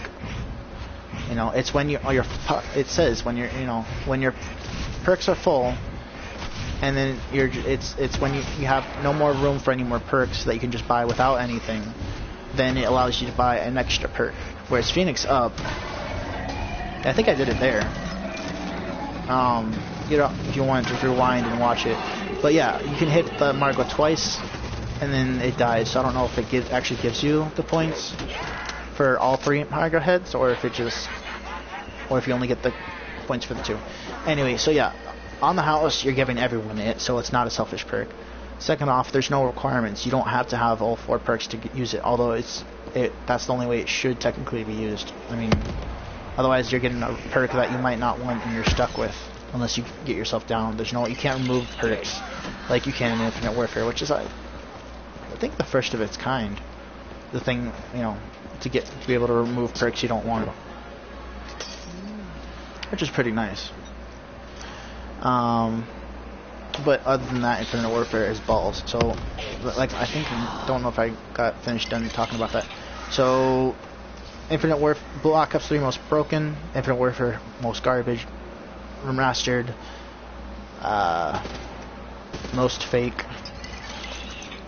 You know, it's when it says when your perks are full, and then it's when you have no more room for any more perks that you can just buy without anything, then it allows you to buy an extra perk. Whereas Phoenix Up, I think I did it there. You know, if you wanted to rewind and watch it, but yeah, you can hit the Margwa twice, and then it dies. So I don't know if it actually gives you the points for all three Margwa heads, or if you only get the points for the two. Anyway, so yeah, on the house you're giving everyone it, so it's not a selfish perk. Second off, there's no requirements. You don't have to have all 4 perks to use it, although that's the only way it should technically be used. I mean, otherwise you're getting a perk that you might not want and you're stuck with. unless you get yourself down. There's no, you can't remove perks like you can in Infinite Warfare, which is I think the first of its kind. The thing, you know, to be able to remove perks you don't want, which is pretty nice. But other than that, Infinite Warfare is balls. So, like, don't know if I got finished done talking about that. So, Infinite Warfare, Black Ops 3 most broken, Infinite Warfare most garbage, remastered, most fake,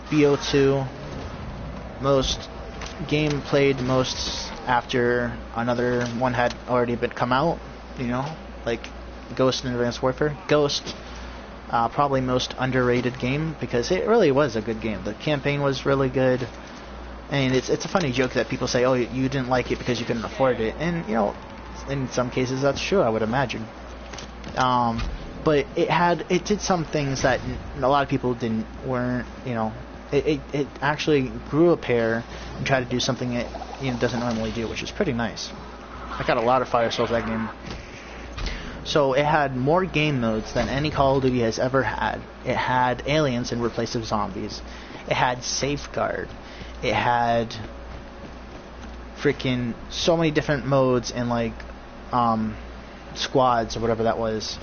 BO2 most game played most after another one had already been come out, you know, like Ghost and Advanced Warfare. Ghost, probably most underrated game because it really was a good game. The campaign was really good, and it's a funny joke that people say, oh, you didn't like it because you couldn't afford it, and you know, in some cases that's true, I would imagine. But it did some things that a lot of people weren't, you know. It actually grew a pair and tried to do something it, you know, doesn't normally do, which is pretty nice. I got a lot of fire souls that game. So it had more game modes than any Call of Duty has ever had. It had aliens in replace of zombies. It had Safeguard. It had freaking so many different modes and like squads or whatever that was.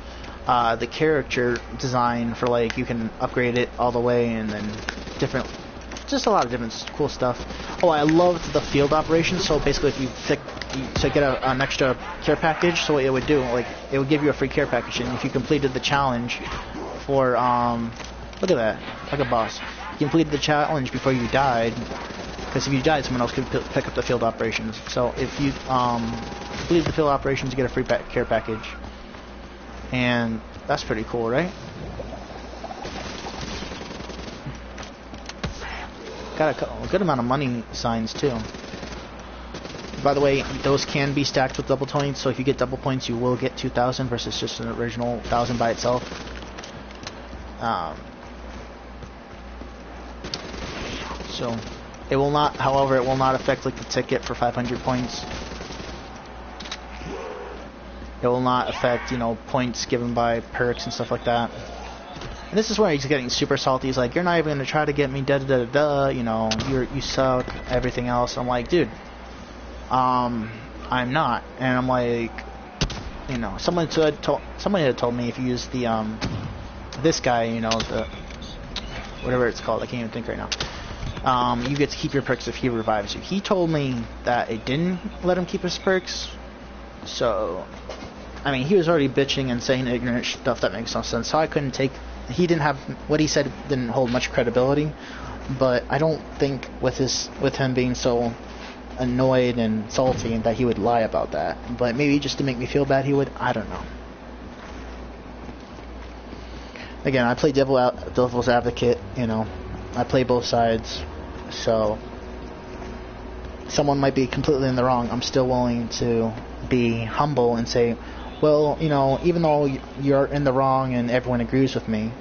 The character design for like you can upgrade it all the way, and then just a lot of different cool stuff. Oh, I loved the field operations. So basically, if you get an extra care package, so what it would do, like it would give you a free care package, and if you completed the challenge for look at that, like a boss, you completed the challenge before you died, because if you died, someone else could pick up the field operations. So if you completed the field operations, you get a free care package. And that's pretty cool, right? Got a good amount of money signs too. By the way, those can be stacked with double points, so if you get double points you will get 2,000 versus just an original 1,000 by itself. So it will not, however, it will not affect like the ticket for 500 points. It will not affect, you know, points given by perks and stuff like that. And this is where he's getting super salty. He's like, you're not even going to try to get me, da-da-da-da-da, you know, you suck, everything else. I'm like, dude, I'm not. And I'm like, you know, someone had told me if you use the, this guy, you know, the, whatever it's called, I can't even think right now. You get to keep your perks if he revives you. He told me that it didn't let him keep his perks, so... I mean, he was already bitching and saying ignorant stuff that makes no sense, so I couldn't take... He didn't have... What he said didn't hold much credibility, but I don't think with him being so annoyed and salty that he would lie about that. But maybe just to make me feel bad he would. I don't know. Again, I play devil's advocate, you know. I play both sides, so... Someone might be completely in the wrong. I'm still willing to be humble and say... Well, you know, even though you're in the wrong and everyone agrees with me,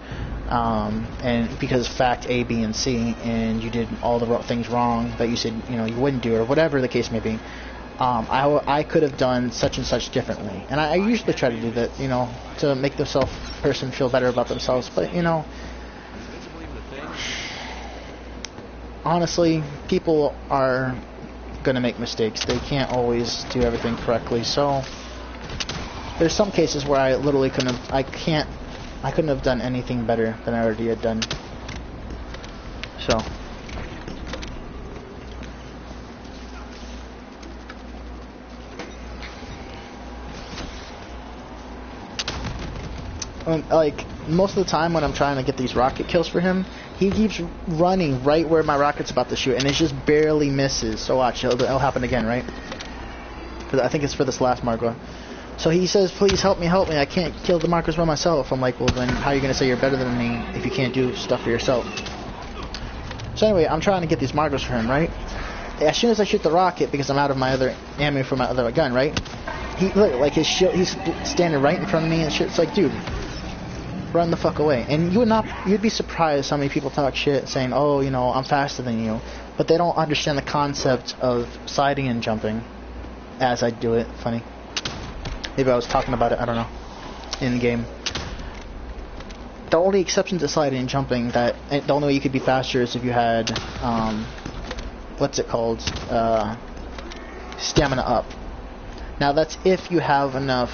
and because fact A, B, and C, and you did all the things wrong that you said, you know, you wouldn't do, or whatever the case may be, I could have done such and such differently. And I usually try to do that, you know, to make the person feel better about themselves. But, you know, honestly, people are going to make mistakes. They can't always do everything correctly, so... There's some cases where I literally couldn't have done anything better than I already had done. So. Like, most of the time when I'm trying to get these rocket kills for him, he keeps running right where my rocket's about to shoot, and it just barely misses. So watch, it'll happen again, right? I think it's for this last Marco. So he says, please help me, I can't kill the markers by myself. I'm like, well then, how are you going to say you're better than me if you can't do stuff for yourself? So anyway, I'm trying to get these markers for him, right? As soon as I shoot the rocket, because I'm out of my other ammo for my other gun, right? Look, like his shield, he's standing right in front of me and shit. It's like, dude, run the fuck away. And you'd be surprised how many people talk shit saying, oh, you know, I'm faster than you. But they don't understand the concept of sliding and jumping as I do it. Funny. Maybe I was talking about it, I don't know. in game. The only exception to sliding and jumping, the only way you could be faster is if you had, what's it called, stamina up. Now that's if you have enough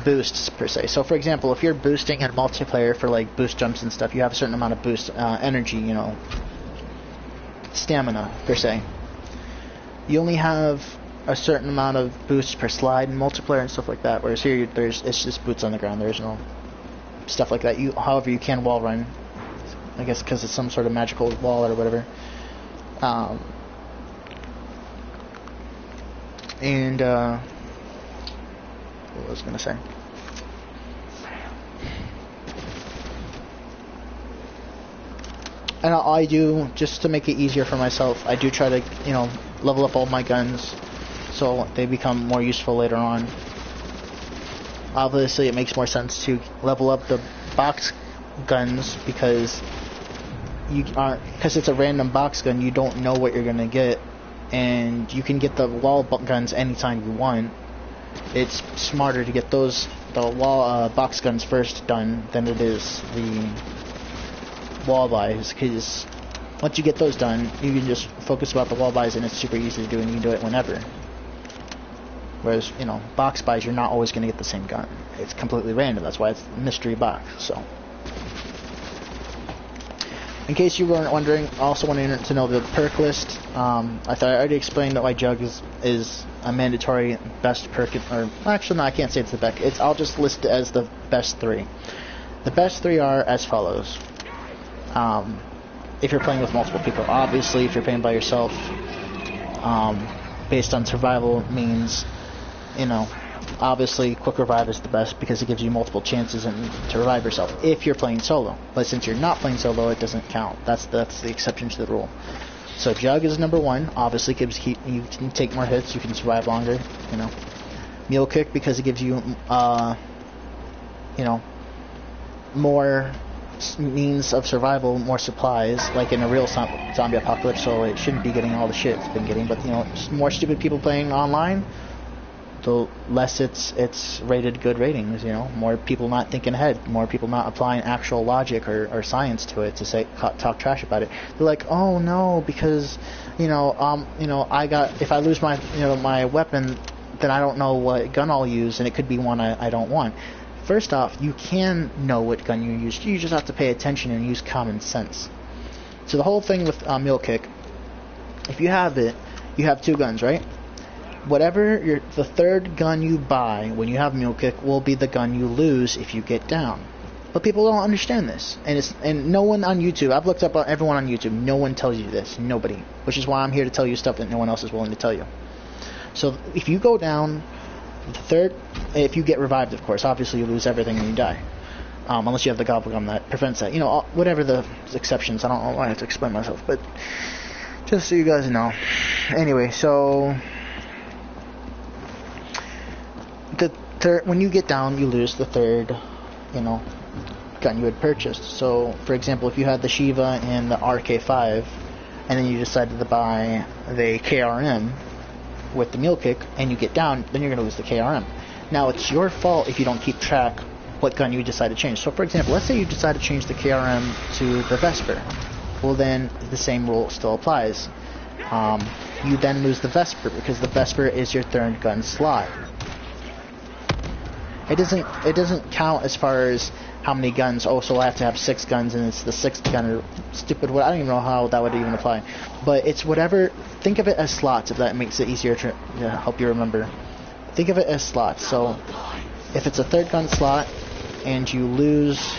boosts per se. So for example, if you're boosting in multiplayer for like boost jumps and stuff, you have a certain amount of boost energy, you know, stamina per se. You only have a certain amount of boosts per slide in multiplayer and stuff like that. Whereas here, it's just boots on the ground. There's no stuff like that. However, you can wall run, I guess, because it's some sort of magical wall or whatever. What was I gonna say? And all I do, just to make it easier for myself, I do try to, you know, level up all my guns so they become more useful later on. Obviously, it makes more sense to level up the box guns because it's a random box gun. You don't know what you're gonna get, and you can get the wall guns anytime you want. It's smarter to get the wall box guns first done than it is the wall buys, because once you get those done, you can just focus about the wall buys, and it's super easy to do, and you can do it whenever. Whereas, you know, box buys, you're not always going to get the same gun. It's completely random. That's why it's mystery box. So, in case you weren't wondering, also wanting to know the perk list, I thought I already explained that why Jug is a mandatory best perk, or actually no, I can't say it's the best. I'll just list it as the best 3. The best 3 are as follows. If you're playing with multiple people, obviously if you're playing by yourself, based on survival means, you know, obviously quick revive is the best because it gives you multiple chances to revive yourself if you're playing solo. But since you're not playing solo, it doesn't count. That's the exception to the rule. So Jug is number 1. Obviously, you can take more hits, you can survive longer. You know, Mule Kick because it gives you, you know, more means of survival, more supplies, like in a real zombie apocalypse. So it shouldn't be getting all the shit it's been getting. But you know, more stupid people playing online, the less it's rated good ratings. You know, more people not thinking ahead, more people not applying actual logic or science to it to say talk trash about it. They're like, oh no, because you know, if I lose my my weapon, then I don't know what gun I'll use, and it could be one I don't want. First off, you can know what gun you use. You just have to pay attention and use common sense. So the whole thing with Mule Kick, if you have it, you have 2 guns, right? Whatever the third gun you buy when you have Mule Kick will be the gun you lose if you get down. But people don't understand this, and no one on YouTube. I've looked up everyone on YouTube. No one tells you this. Nobody. Which is why I'm here to tell you stuff that no one else is willing to tell you. So if you go down, if you get revived, of course, obviously you lose everything and you die. Unless you have the gobblegum that prevents that. You know, whatever the exceptions. I don't know why I have to explain myself, but just so you guys know. Anyway, so when you get down, you lose the third, gun you had purchased. So, for example, if you had the Shiva and the RK5, and then you decided to buy the KRM with the Mule Kick, and you get down, then you're going to lose the KRM. Now, it's your fault if you don't keep track what gun you decide to change. So, for example, let's say you decide to change the KRM to the Vesper. Well, then the same rule still applies. You then lose the Vesper because the Vesper is your third gun slot. It doesn't count as far as how many guns. Oh, so I have to have 6 guns, and it's the 6th gun. Or stupid. I don't even know how that would even apply. But it's whatever. Think of it as slots, if that makes it easier to help you remember. Think of it as slots. So if it's a third gun slot and you lose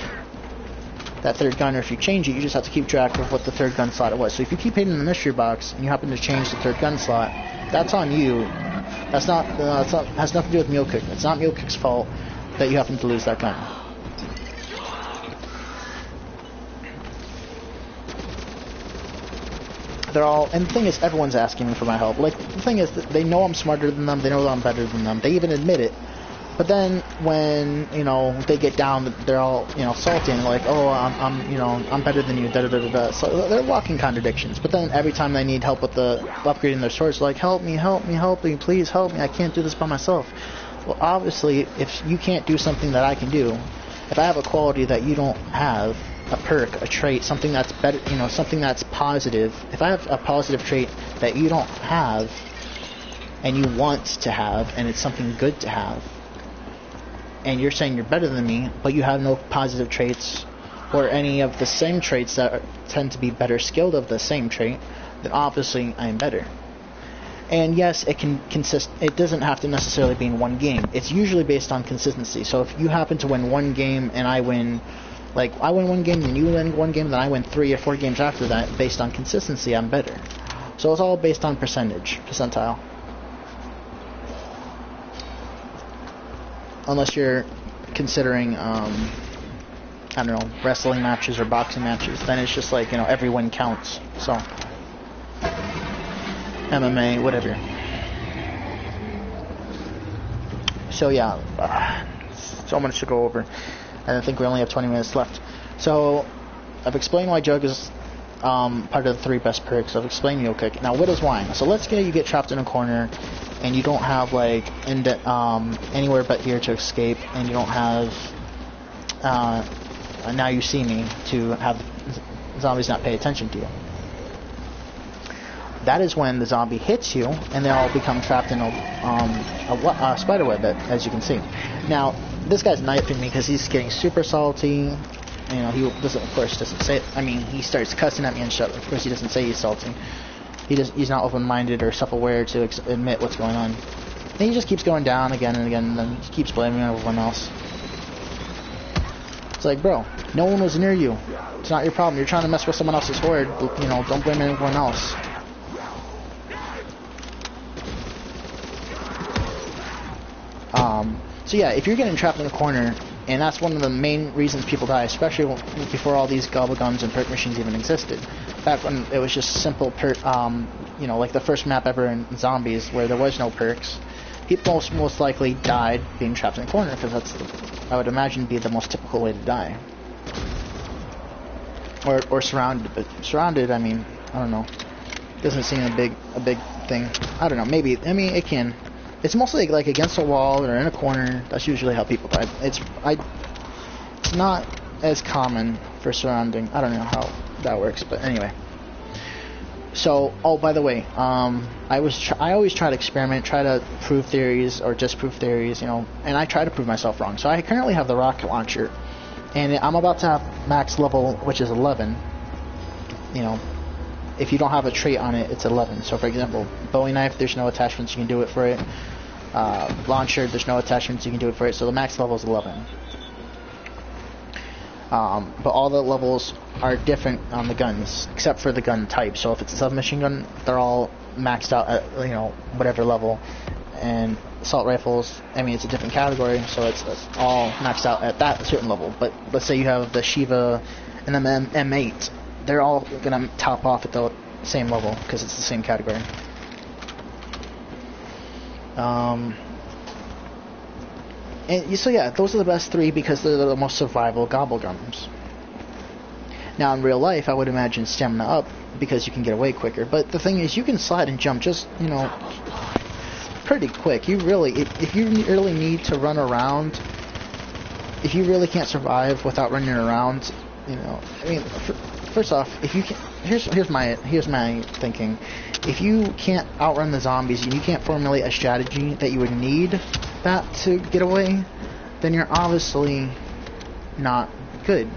that third gun, or if you change it, you just have to keep track of what the third gun slot it was. So if you keep hitting the mystery box and you happen to change the third gun slot, that's on you. That's not has nothing to do with Mule Kick. It's not Mule Kick's fault that you happen to lose that gun. And the thing is, everyone's asking me for my help. Like, the thing is, that they know I'm smarter than them, they know that I'm better than them, they even admit it. But then, when, they get down, they're all, salty and like, oh, I'm better than you, da-da-da-da-da. So they're walking contradictions. But then, every time they need help with upgrading their swords, they're like, help me, please help me, I can't do this by myself. Well, obviously, if you can't do something that I can do, if I have a quality that you don't have, a perk, a trait, something that's better, something that's positive, if I have a positive trait that you don't have, and you want to have, and it's something good to have, and you're saying you're better than me, but you have no positive traits, or any of the same traits that tend to be better skilled of the same trait, then obviously I'm better. And yes, it can consist. It doesn't have to necessarily be in one game. It's usually based on consistency. So if you happen to win one game and I win, like I win one game and you win one game, then I win 3 or 4 games after that. Based on consistency, I'm better. So it's all based on percentile. Unless you're considering, I don't know, wrestling matches or boxing matches, then it's just like, every win counts. So MMA, whatever. So yeah, so much to go over, and I think we only have 20 minutes left. So I've explained why Jug is part of the 3 best perks. I've explained Mule Kick. Now, Widow's Wine. So let's say you get trapped in a corner, and you don't have like anywhere but here to escape, and you don't have Now You See Me to have zombies not pay attention to you. That is when the zombie hits you, and they all become trapped in a spider web, as you can see. Now, this guy's knifing me because he's getting super salty. He doesn't, of course, say it. I mean, he starts cussing at me and shit. Of course, he doesn't say he's salty. He's not open-minded or self-aware to admit what's going on. And he just keeps going down again and again, and then he keeps blaming everyone else. It's like, bro, no one was near you. It's not your problem. You're trying to mess with someone else's horde. Don't blame anyone else. So yeah, if you're getting trapped in a corner, and that's one of the main reasons people die, especially before all these gobble gums and perk machines even existed. Back when it was just simple like the first map ever in Zombies where there was no perks, people most likely died being trapped in a corner, because that's, I would imagine, be the most typical way to die. Or surrounded, but surrounded, I mean, I don't know. Doesn't seem a big thing. I don't know, maybe, I mean, it can. It's mostly like against a wall or in a corner. That's usually how people die. It's not as common for surrounding. I don't know how that works, but anyway. So, oh, by the way, I always try to experiment, try to prove theories or disprove theories, and I try to prove myself wrong. So I currently have the rocket launcher, and I'm about to have max level, which is 11. If you don't have a trait on it, it's 11. So, for example, Bowie knife, there's no attachments, you can do it for it. Launcher, there's no attachments, you can do it for it. So the max level is 11. But all the levels are different on the guns, except for the gun type. So if it's a submachine gun, they're all maxed out at whatever level. And assault rifles, I mean, it's a different category, so it's all maxed out at that certain level. But let's say you have the Shiva and the M8, they're all gonna top off at the same level because it's the same category. And so yeah, those are the best 3 because they're the most survival gobble gums. Now in real life, I would imagine stamina up because you can get away quicker. But the thing is, you can slide and jump just pretty quick. You really, if you really need to run around, if you really can't survive without running around, I mean, first off, if you can, here's my thinking. If you can't outrun the zombies and you can't formulate a strategy that you would need that to get away, then you're obviously not good.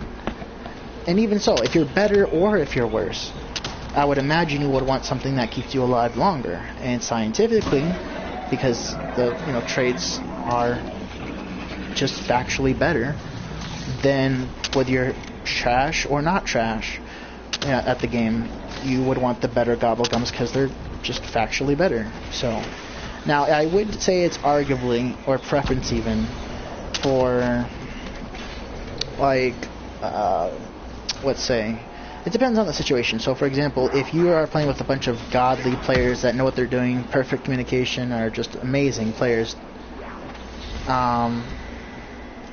And even so, if you're better or if you're worse, I would imagine you would want something that keeps you alive longer. And scientifically, because the traits are just factually better, then whether you're trash or not trash at the game, you would want the better gobblegums because they're just factually better. So now I would say it's arguably, or preference even, for let's say, it depends on the situation. So for example, if you are playing with a bunch of godly players that know what they're doing, perfect communication, are just amazing players, and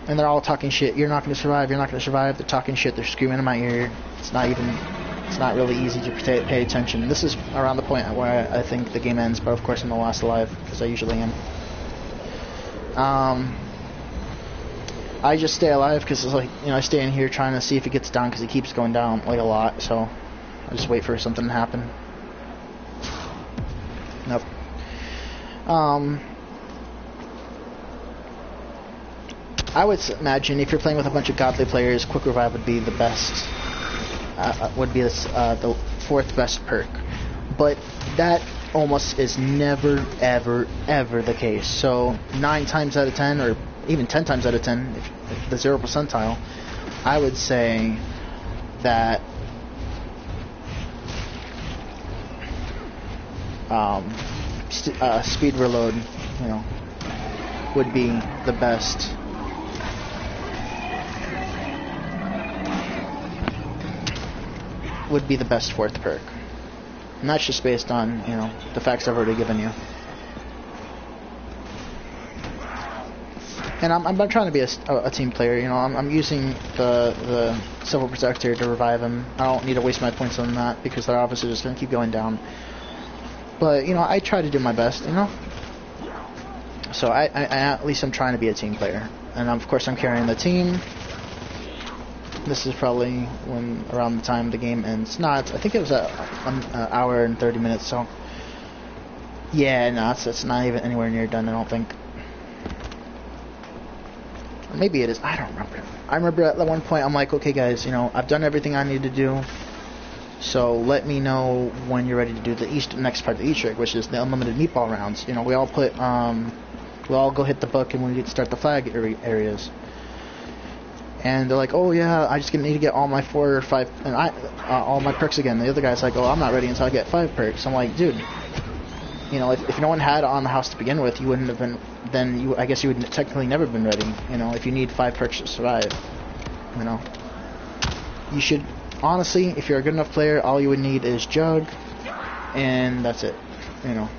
they're all talking shit, you're not going to survive, they're talking shit, they're screaming in my ear, it's not really easy to pay attention. And this is around the point where I think the game ends, but of course I'm the last alive, because I usually am. I just stay alive because it's like, you know, I stay in here trying to see if it gets down because it keeps going down like a lot. So I just wait for something to happen. Nope. I would imagine if you're playing with a bunch of godly players, quick revive would be the best. Would be the fourth best perk, but that almost is never, ever, ever the case. So 9 times out of 10, or even 10 times out of 10, if the 0 percentile, I would say that speed reload, you know, would be the best. Would be the best fourth perk, and that's just based on, you know, the facts I've already given you. And I'm trying to be a team player. You know, I'm using the Civil Protector to revive him. I don't need to waste my points on that because they're obviously just going to keep going down. But, you know, I try to do my best, you know. So I at least I'm trying to be a team player. And of course I'm carrying the team. This is probably when around the time the game ends. No, I think it was an hour and 30 minutes. So yeah, no, it's not even anywhere near done, I don't think. Maybe it is. I don't remember. I remember at one point I'm like, okay guys, you know, I've done everything I need to do. So let me know when you're ready to do the next part of the Easter egg, which is the unlimited meatball rounds. You know, we all go hit the book and we need to start the flag areas. And they're like, oh yeah, I just need to get all my 4 or 5 and all my perks again. The other guy's like, oh, I'm not ready until I get 5 perks. I'm like, dude, you know, if no one had on the house to begin with, you wouldn't have been. Then I guess you would technically never been ready. You know, if you need 5 perks to survive, you know, you should honestly, if you're a good enough player, all you would need is Jug, and that's it. You know,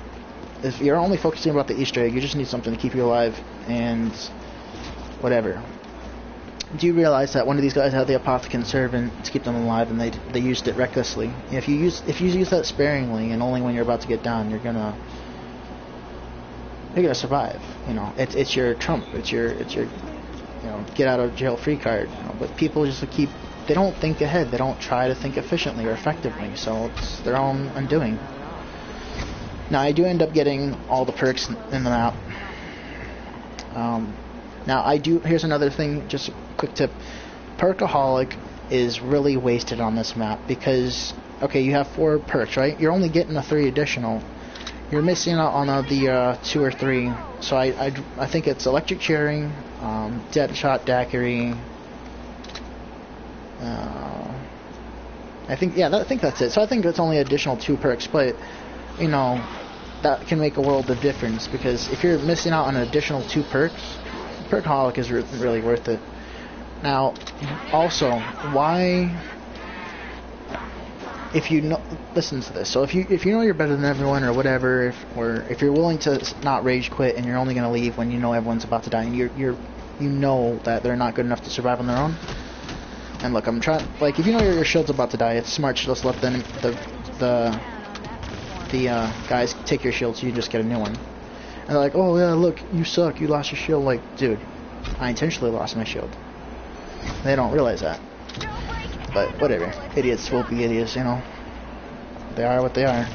if you're only focusing about the Easter egg, you just need something to keep you alive and whatever. Do you realize that one of these guys had the Apothecant Servant to keep them alive, and they used it recklessly? If you use that sparingly and only when you're about to get down, you're gonna survive. You know, it's your trump. It's your you know, get out of jail free card. You know, but people just they don't think ahead. They don't try to think efficiently or effectively. So it's their own undoing. Now I do end up getting all the perks in the map. Now here's another thing, just a quick tip. Perkaholic is really wasted on this map because, okay, you have 4 perks, right? You're only getting the 3 additional. You're missing out on the 2 or 3. So I think it's Electric Cheering, Deadshot Daiquiri. I think that's it. So I think it's only additional 2 perks, but you know, that can make a world of difference because if you're missing out on an additional 2 perks, Perkaholic is really worth it. Now, also, why? If you know, listen to this. So if you know you're better than everyone or whatever, if you're willing to not rage quit and you're only going to leave when you know everyone's about to die and you know that they're not good enough to survive on their own. And look, I'm trying. Like, if you know your shield's about to die, it's smart to just let the guys take your shield so you just get a new one. And they're like, oh yeah, look, you suck, you lost your shield. Like, dude, I intentionally lost my shield. They don't realize that. But whatever, idiots will be idiots, you know. They are what they are.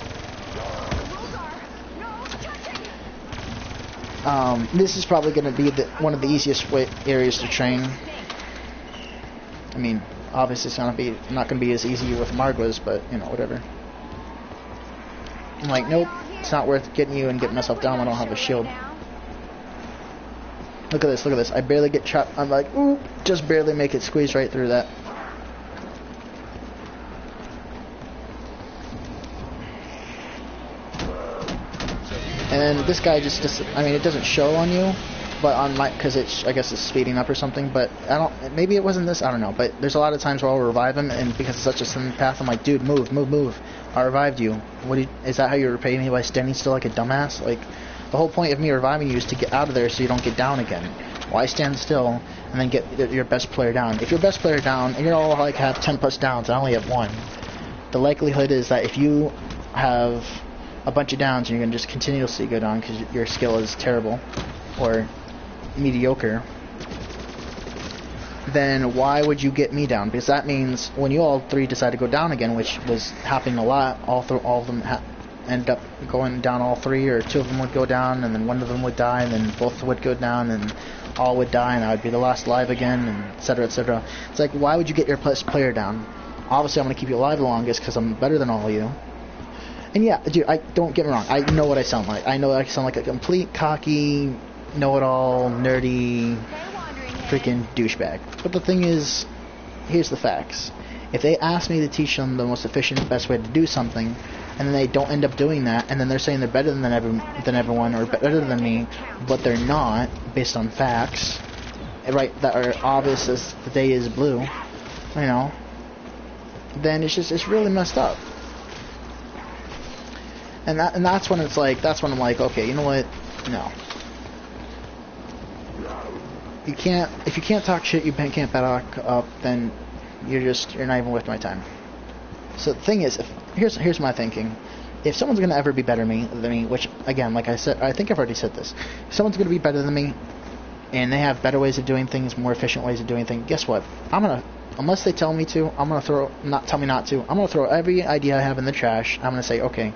This is probably going to be one of the easiest areas to train. I mean, obviously it's not going to be as easy with Margwas, but you know, whatever. I'm like, nope, it's not worth getting you and getting myself down when I don't have a shield. Look at this, I barely get trapped. I'm like, ooh, just barely make it squeeze right through that. And this guy just I mean, it doesn't show on you, but on my, because I guess it's speeding up or something, but maybe it wasn't this, I don't know, but there's a lot of times where I'll revive him, and because it's such a thin path, I'm like, dude, move, I revived you. Is that how you repay me, by standing still like a dumbass? Like, the whole point of me reviving you is to get out of there so you don't get down again. Why stand still and then get your best player down? If your best player down, and you're all like have 10 plus downs, I only have 1, the likelihood is that if you have a bunch of downs, and you're going to just continuously go down because your skill is terrible, or mediocre, then why would you get me down? Because that means when you all three decide to go down again, which was happening a lot, all of them ended up going down, all three, or two of them would go down, and then one of them would die, and then both would go down, and all would die, and I would be the last alive again, and etc., etc. It's like, why would you get your best player down? Obviously, I'm going to keep you alive the longest because I'm better than all of you. And yeah, dude, don't get me wrong. I know what I sound like. I know I sound like a complete cocky, know-it-all, nerdy, freaking douchebag. But the thing is, here's the facts. If they ask me to teach them the most efficient, best way to do something, and then they don't end up doing that, and then they're saying they're better than everyone, or better than me, but they're not, based on facts, right, that are obvious as the day is blue, you know, then it's really messed up. And that's when it's like, that's when I'm like, okay, you know what, no. If you can't talk shit, you can't back up, then you're not even worth my time. So the thing is, here's my thinking. If someone's gonna ever be better than me, which again, like I said, I think I've already said this. If someone's gonna be better than me, and they have better ways of doing things, more efficient ways of doing things, guess what? Unless they tell me to, I'm gonna throw every idea I have in the trash. I'm gonna say, okay,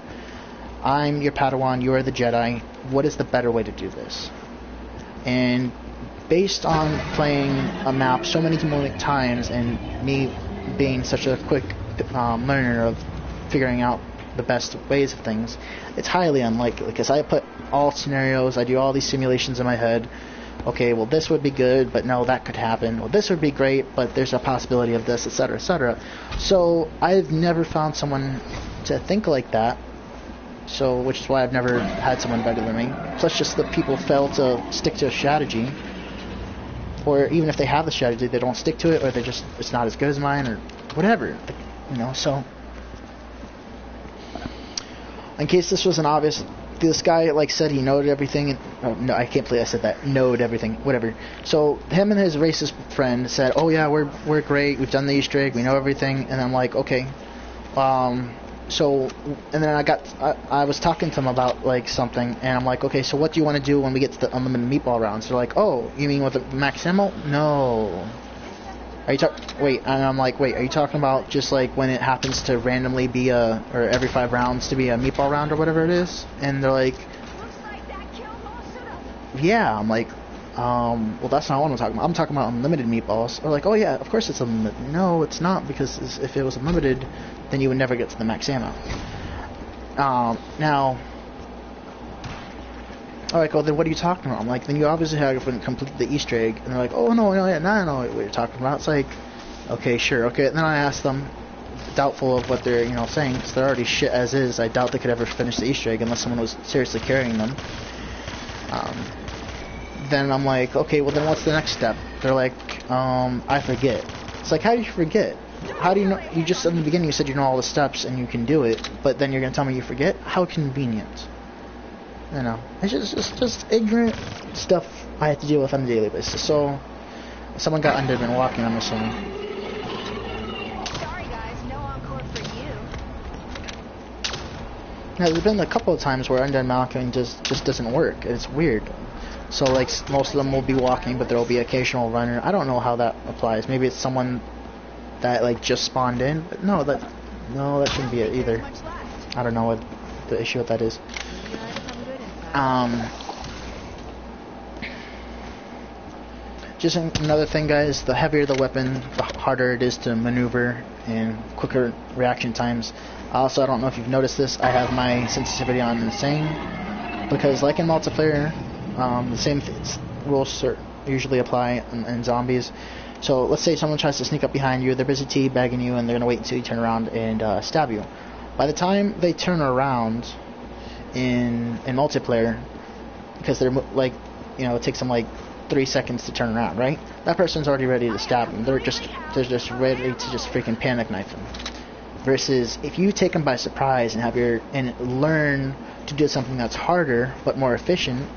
I'm your Padawan, you are the Jedi. What is the better way to do this? And based on playing a map so many times and me being such a quick learner of figuring out the best ways of things, it's highly unlikely, because I put all scenarios, I do all these simulations in my head. Okay, well, this would be good, but no, that could happen. Well, this would be great, but there's a possibility of this, etc., etc. So I've never found someone to think like that. So, which is why I've never had someone better than me. Plus, just that people fail to stick to a strategy, or even if they have the strategy, they don't stick to it, or it's not as good as mine, or whatever, you know. So, in case this wasn't obvious, this guy said he knowed everything. And, oh, no, I can't believe I said that. Knowed everything, whatever. So him and his racist friend said, "Oh yeah, we're great. We've done the Easter egg. We know everything." And I'm like, okay. So, and then I was talking to them about something, and I'm like, okay, so what do you want to do when we get to the unlimited meatball rounds? They're like, oh, you mean with the max ammo? No. Are you wait, and I'm like, wait, are you talking about just when it happens to randomly be or every 5 rounds to be a meatball round or whatever it is? And they're like, yeah. I'm like, well, that's not what I'm talking about. I'm talking about unlimited meatballs. They're like, oh yeah, of course it's unlimited. No, it's not, because if it was unlimited, then you would never get to the max ammo. Now, alright, well, then what are you talking about? I'm like, then you obviously haven't completed the Easter egg. And they're like, oh, no, I don't know what you're talking about. It's like, okay, sure, okay. And then I asked them, doubtful of what they're, saying, because they're already shit as is. I doubt they could ever finish the Easter egg unless someone was seriously carrying them. Then I'm like, okay, well, then what's the next step? They're like, I forget. It's like, how do you forget? How do you know? You just, in the beginning, you said you know all the steps and you can do it, but then you're going to tell me you forget? How convenient. You know, it's just ignorant stuff I have to deal with on a daily basis. So, someone got undone and walking, I'm assuming. Sorry guys, no encore for you. Now, there's been a couple of times where undone malking just doesn't work. It's weird. So, most of them will be walking, but there will be occasional runner. I don't know how that applies. Maybe it's someone that just spawned in. But no, that shouldn't be it either. I don't know what the issue with that is. Just another thing, guys, the heavier the weapon, the harder it is to maneuver and quicker reaction times. Also, I don't know if you've noticed this, I have my sensitivity on insane, because like in multiplayer, the same rules usually apply in zombies. So let's say someone tries to sneak up behind you, they're busy teabagging you, and they're going to wait until you turn around and stab you. By the time they turn around in multiplayer, because they're it takes them 3 seconds to turn around, right? That person's already ready to stab them. They're just ready to just freaking panic knife them. Versus if you take them by surprise and learn to do something that's harder but more efficient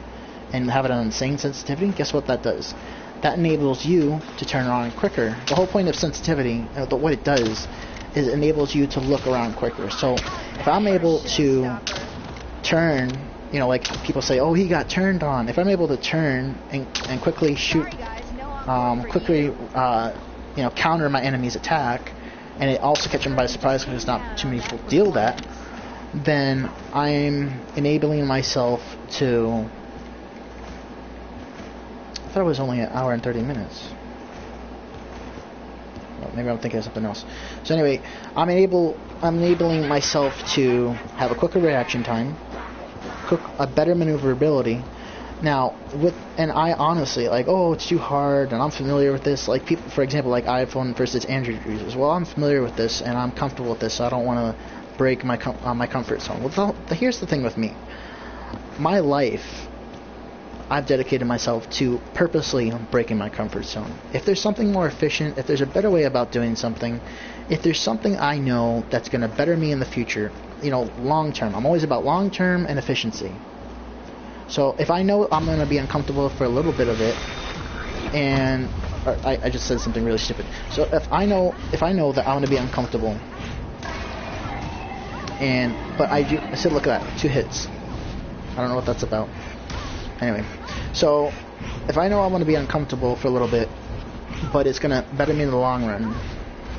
and have it on insane sensitivity, guess what that does? That enables you to turn around quicker. The whole point of sensitivity, what it does, is it enables you to look around quicker. So if I'm able to turn you know, like people say, oh, he got turned on. If I'm able to turn and quickly shoot, you know, counter my enemy's attack, and it also catch them by surprise because not too many people deal that, then I'm enabling myself to. I thought it was only an hour and 30 minutes. Well, maybe I'm thinking of something else. So anyway, I'm enabling myself to have a quicker reaction time, a better maneuverability. Now, and I honestly, like, oh, it's too hard, and I'm familiar with this. Like, people, for example, like iPhone versus Android users. Well, I'm familiar with this, and I'm comfortable with this, so I don't want to break my comfort zone. Well, here's the thing with me. My life, I've dedicated myself to purposely breaking my comfort zone. If there's something more efficient, if there's a better way about doing something, if there's something I know that's going to better me in the future, you know, long term. I'm always about long term and efficiency. So if I know I'm going to be uncomfortable for a little bit of it, and I just said something really stupid. So if I know that I'm going to be uncomfortable, but I said, look at that, 2 hits. I don't know what that's about. Anyway, so if I know I'm going to be uncomfortable for a little bit, but it's going to better me in the long run,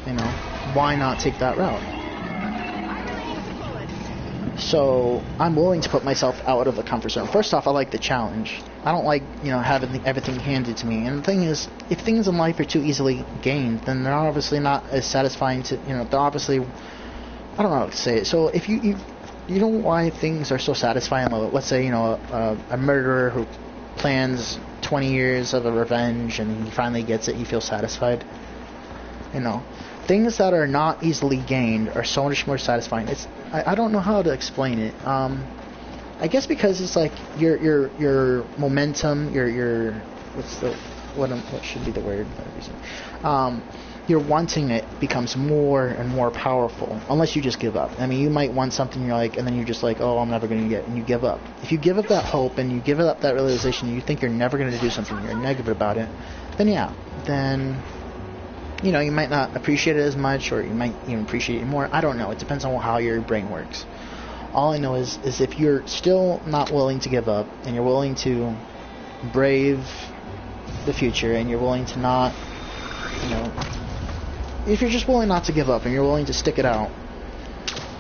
you know, why not take that route? So I'm willing to put myself out of the comfort zone. First off, I like the challenge. I don't like, you know, having everything handed to me. And the thing is, if things in life are too easily gained, then they're obviously not as satisfying to, you know, they're obviously, I don't know how to say it. So if you know why things are so satisfying? Let's say, you know, a murderer who plans 20 years of a revenge and he finally gets it, he feels satisfied. You know, things that are not easily gained are so much more satisfying. I don't know how to explain it. I guess because it's like your momentum, your what should be the word? Your wanting it becomes more and more powerful, unless you just give up. I mean, you might want something, you're like, and then you're just like, oh, I'm never going to get it, and you give up. If you give up that hope and you give up that realization, you think you're never going to do something, you're negative about it, then you know, you might not appreciate it as much, or you might even appreciate it more. I don't know. It depends on how your brain works. All I know is if you're still not willing to give up, and you're willing to brave the future, and you're willing to not, you know, if you're just willing not to give up, and you're willing to stick it out,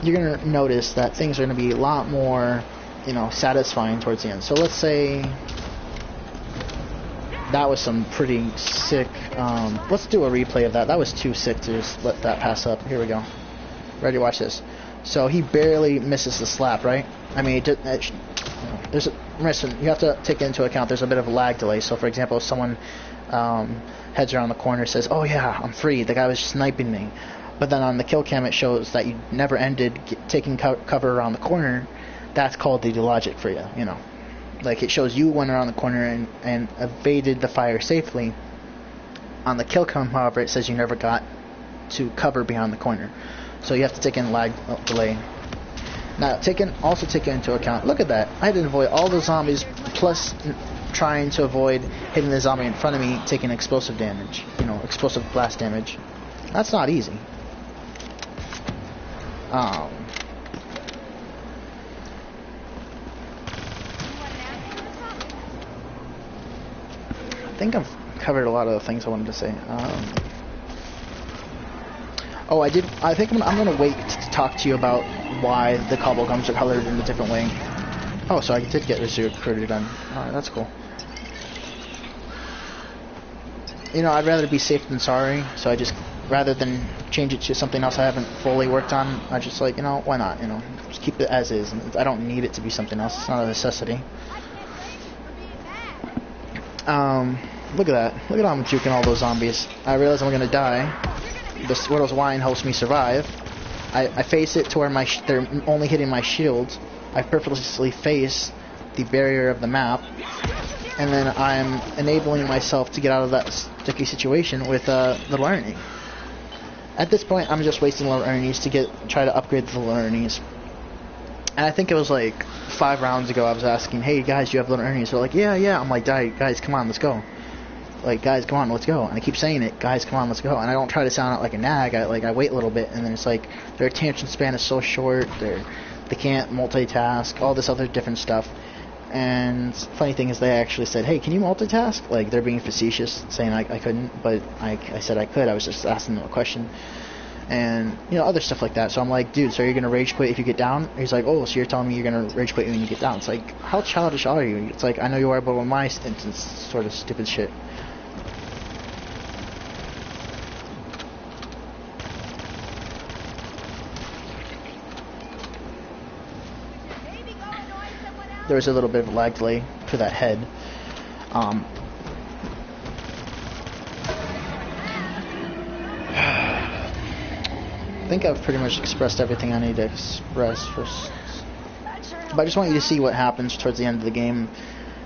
you're going to notice that things are going to be a lot more, you know, satisfying towards the end. So let's say that was some pretty sick. Let's do a replay of that. That was too sick to just let that pass up. Here we go. Ready? Watch this. So he barely misses the slap, right? I mean, listen, you have to take into account there's a bit of a lag delay. So, for example, if someone heads around the corner, says, "Oh yeah, I'm free," the guy was sniping me, but then on the kill cam it shows that you never ended taking cover around the corner. That's called the logic for you, you know. Like, it shows you went around the corner and evaded the fire safely. On the kill cam, however, it says you never got to cover behind the corner. So you have to take in lag delay. Now, also take into account, look at that. I had to avoid all the zombies, plus trying to avoid hitting the zombie in front of me, taking explosive damage. You know, explosive blast damage. That's not easy. I think I've covered a lot of the things I wanted to say. I think I'm going to wait to talk to you about why the cobble gums are colored in a different way. Oh, so I did get this recruiter done. Alright, that's cool. You know, I'd rather be safe than sorry, so I just, rather than change it to something else I haven't fully worked on, I just like, you know, why not, you know, just keep it as is. I don't need it to be something else. It's not a necessity. Look at that. Look at how I'm juking all those zombies. I realize I'm gonna die. This Widow's Wine helps me survive. I face it to where they're only hitting my shield. I purposely face the barrier of the map, and then I'm enabling myself to get out of that sticky situation with little Ernie. At this point, I'm just wasting little Ernies to try to upgrade the little Ernies. And I think it was like 5 rounds ago I was asking, hey guys, do you have little Ernies? They're like, yeah. I'm like, guys, come on, let's go. Like, guys, come on, let's go. And I keep saying it, guys, come on, let's go. And I don't try to sound out like a nag. I wait a little bit, and then it's like their attention span is so short. They're They can't multitask, all this other different stuff. And funny thing is, they actually said, hey, can you multitask? Like, they're being facetious, saying I couldn't, but I said I could. I was just asking them a question. And, you know, other stuff like that. So I'm like, dude, so are you going to rage quit if you get down? He's like, oh, so you're telling me you're going to rage quit when you get down. It's like, how childish are you? It's like, I know you are, but on my instance, sort of stupid shit. There was a little bit of a lag delay for that head. I think I've pretty much expressed everything I need to express first. But I just want you to see what happens towards the end of the game,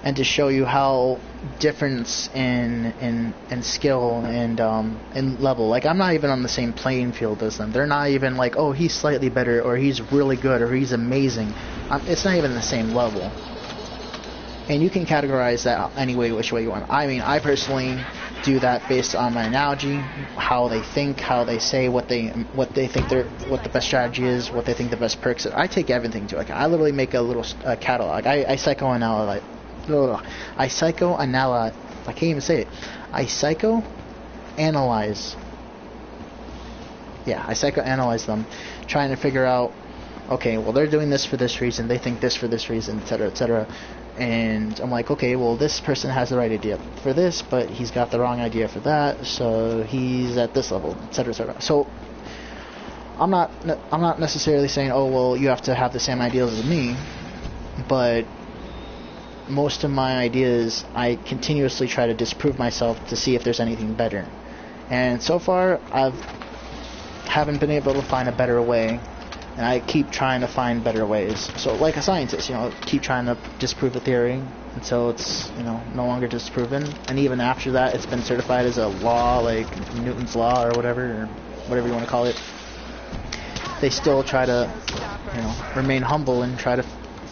and to show you how difference in skill and in level. Like, I'm not even on the same playing field as them. They're not even like, oh, he's slightly better, or he's really good, or he's amazing. It's not even the same level. And you can categorize that any way, which way you want. I mean, I personally do that based on my analogy, how they think, how they say, what they think what the best strategy is, what they think the best perks are. I take everything to it. I literally make a little catalog. I psychoanalyze. I can't even say it. I psychoanalyze. Yeah, I psychoanalyze them, trying to figure out, okay, well, they're doing this for this reason, they think this for this reason, etc., etc. And I'm like, okay, well, this person has the right idea for this, but he's got the wrong idea for that, so he's at this level, etc., etc. So I'm not necessarily saying, oh, well, you have to have the same ideas as me, but most of my ideas, I continuously try to disprove myself to see if there's anything better. And so far, haven't been able to find a better way, and I keep trying to find better ways. So, like a scientist, you know, keep trying to disprove a theory until it's, you know, no longer disproven. And even after that, it's been certified as a law, like Newton's law or whatever you want to call it. They still try to, you know, remain humble and try to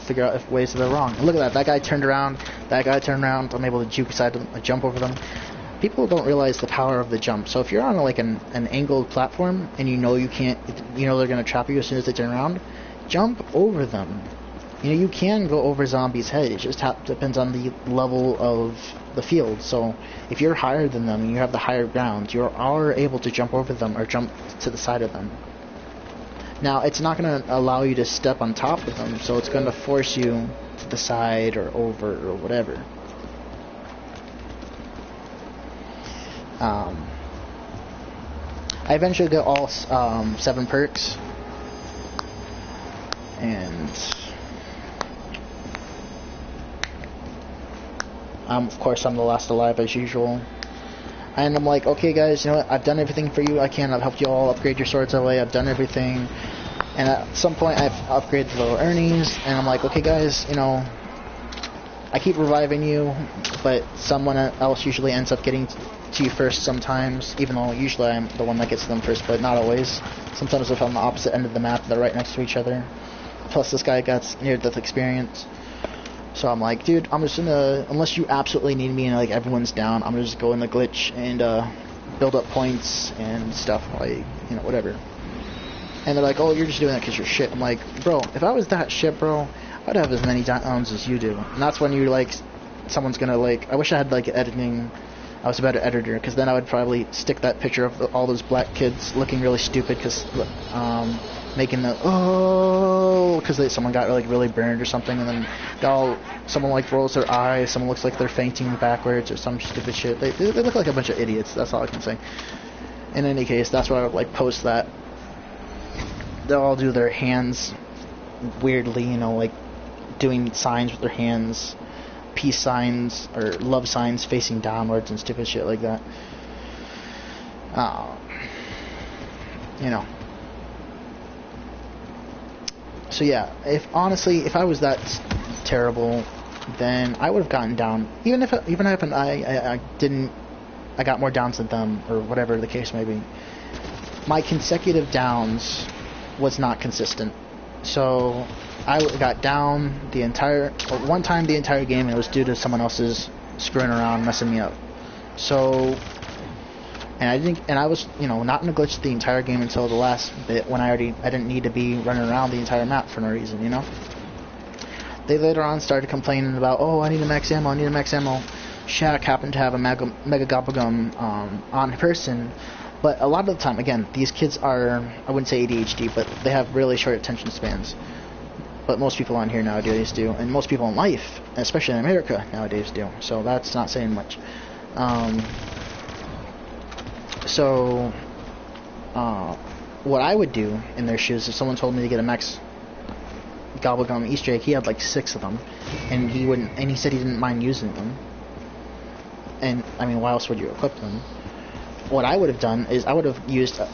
figure out if ways that they're wrong. And look at that. That guy turned around. I'm able to juke aside them, jump over them. People don't realize the power of the jump. So if you're on like an angled platform and you know they're going to trap you as soon as they turn around, jump over them. You know, you can go over zombies' heads. It just depends on the level of the field. So if you're higher than them and you have the higher ground, you are able to jump over them or jump to the side of them. Now, it's not going to allow you to step on top of them, so it's going to force you to the side or over or whatever. I eventually got all 7 perks, and of course I'm the last alive as usual. And I'm like, okay guys, you know what, I've done everything for you I can. I've helped you all upgrade your swords that way. I've done everything. And at some point I've upgraded the little Ernie's, and I'm like, okay guys, you know, I keep reviving you, but someone else usually ends up getting to you first sometimes, even though usually I'm the one that gets to them first, but not always. Sometimes if I'm on the opposite end of the map, they're right next to each other. Plus this guy got near-death experience. So I'm like, dude, I'm just gonna, unless you absolutely need me and like everyone's down, I'm gonna just go in the glitch and build up points and stuff, like, you know, whatever. And they're like, oh, you're just doing that because you're shit. I'm like, bro, if I was that shit, bro, I'd have as many downs as you do. And that's when you're like, someone's gonna like, I wish I had like editing, I was a better editor, because then I would probably stick that picture of all those black kids looking really stupid, because making the because someone got like really burned or something, and then someone like rolls their eyes, someone looks like they're fainting backwards or some stupid shit. They look like a bunch of idiots. That's all I can say. In any case, that's why I would like post that. They'll all do their hands weirdly, you know, like doing signs with their hands, peace signs or love signs facing downwards and stupid shit like that. You know. So yeah, if I was that terrible, then I would have gotten down. Even if I got more downs than them, or whatever the case may be. My consecutive downs was not consistent. So I got down one time the entire game, and it was due to someone else's screwing around, messing me up. So and I was, you know, not in a glitch the entire game until the last bit when I didn't need to be running around the entire map for no reason, you know. They later on started complaining about, oh, I need a max ammo, I need a max ammo. Shaq happened to have a mega gobblegum on person, but a lot of the time, again, these kids are, I wouldn't say ADHD, but they have really short attention spans. But most people on here nowadays do, and most people in life, especially in America nowadays, do. So that's not saying much. What I would do in their shoes, if someone told me to get a max gobblegum Easter egg, he had like 6 of them, and he said he didn't mind using them. And I mean, why else would you equip them? What I would have done is I would have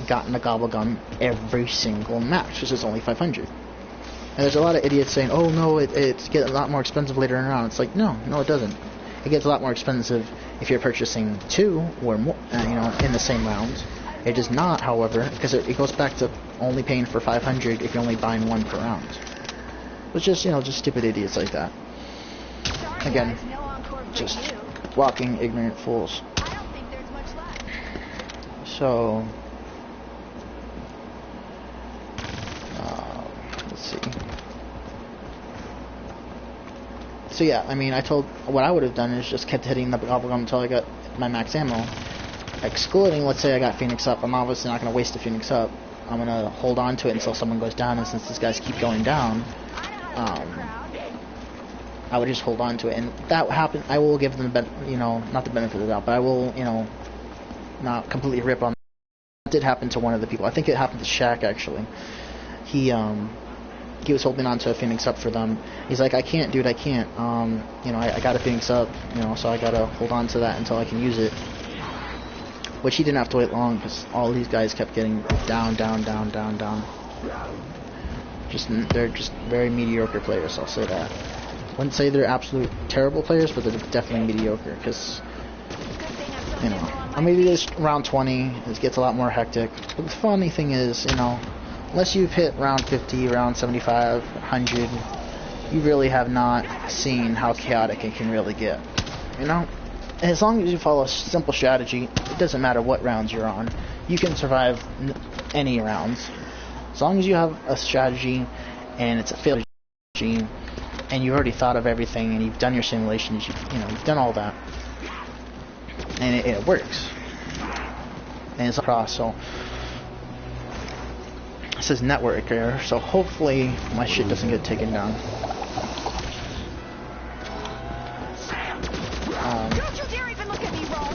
gotten a gobblegum every single match, which is only 500. And there's a lot of idiots saying, oh no, it's getting a lot more expensive later on. It's like, no, it doesn't. It gets a lot more expensive if you're purchasing 2 or more, you know, in the same round. It does not, however, because it goes back to only paying for 500 if you're only buying 1 per round. It's just, you know, just stupid idiots like that. Again, just walking ignorant fools. So, let's see. So yeah, I mean, what I would have done is just kept hitting the gobblegum until I got my max ammo. Excluding, let's say I got Phoenix up, I'm obviously not going to waste the Phoenix up. I'm going to hold on to it until someone goes down, and since these guys keep going down, I would just hold on to it. And that happened, I will give them, you know, not the benefit of the doubt, but I will, you know, not completely rip on. That did happen to one of the people. I think it happened to Shaq, actually. He was holding on to a Phoenix up for them. He's like, I can't, dude, I can't. You know, I got a Phoenix up, you know, so I got to hold on to that until I can use it. Which he didn't have to wait long, because all these guys kept getting down. They're just very mediocre players, I'll say that. Wouldn't say they're absolute terrible players, but they're definitely mediocre, because, you know, maybe this round 20, it gets a lot more hectic. But the funny thing is, you know, unless you've hit round 50, round 75, 100, you really have not seen how chaotic it can really get, you know? As long as you follow a simple strategy, it doesn't matter what rounds you're on. You can survive any rounds. As long as you have a strategy, and it's a failed strategy, and you've already thought of everything, and you've done your simulations, you've done all that, and it works. And it's across, so it says network error, so hopefully my shit doesn't get taken down. Don't you dare even look at me wrong.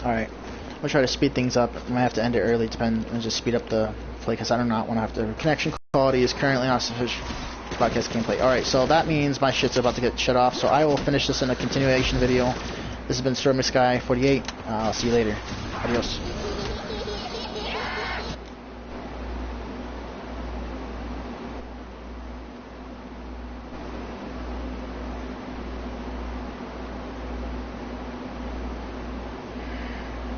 Alright, I'm gonna try to speed things up. I might have to end it early, and just speed up the play, because I do not want to have to. Connection quality is currently not sufficient. Podcast gameplay. Alright, so that means my shit's about to get shut off, so I will finish this in a continuation video. This has been Stormy Sky 48. I'll see you later. Adios.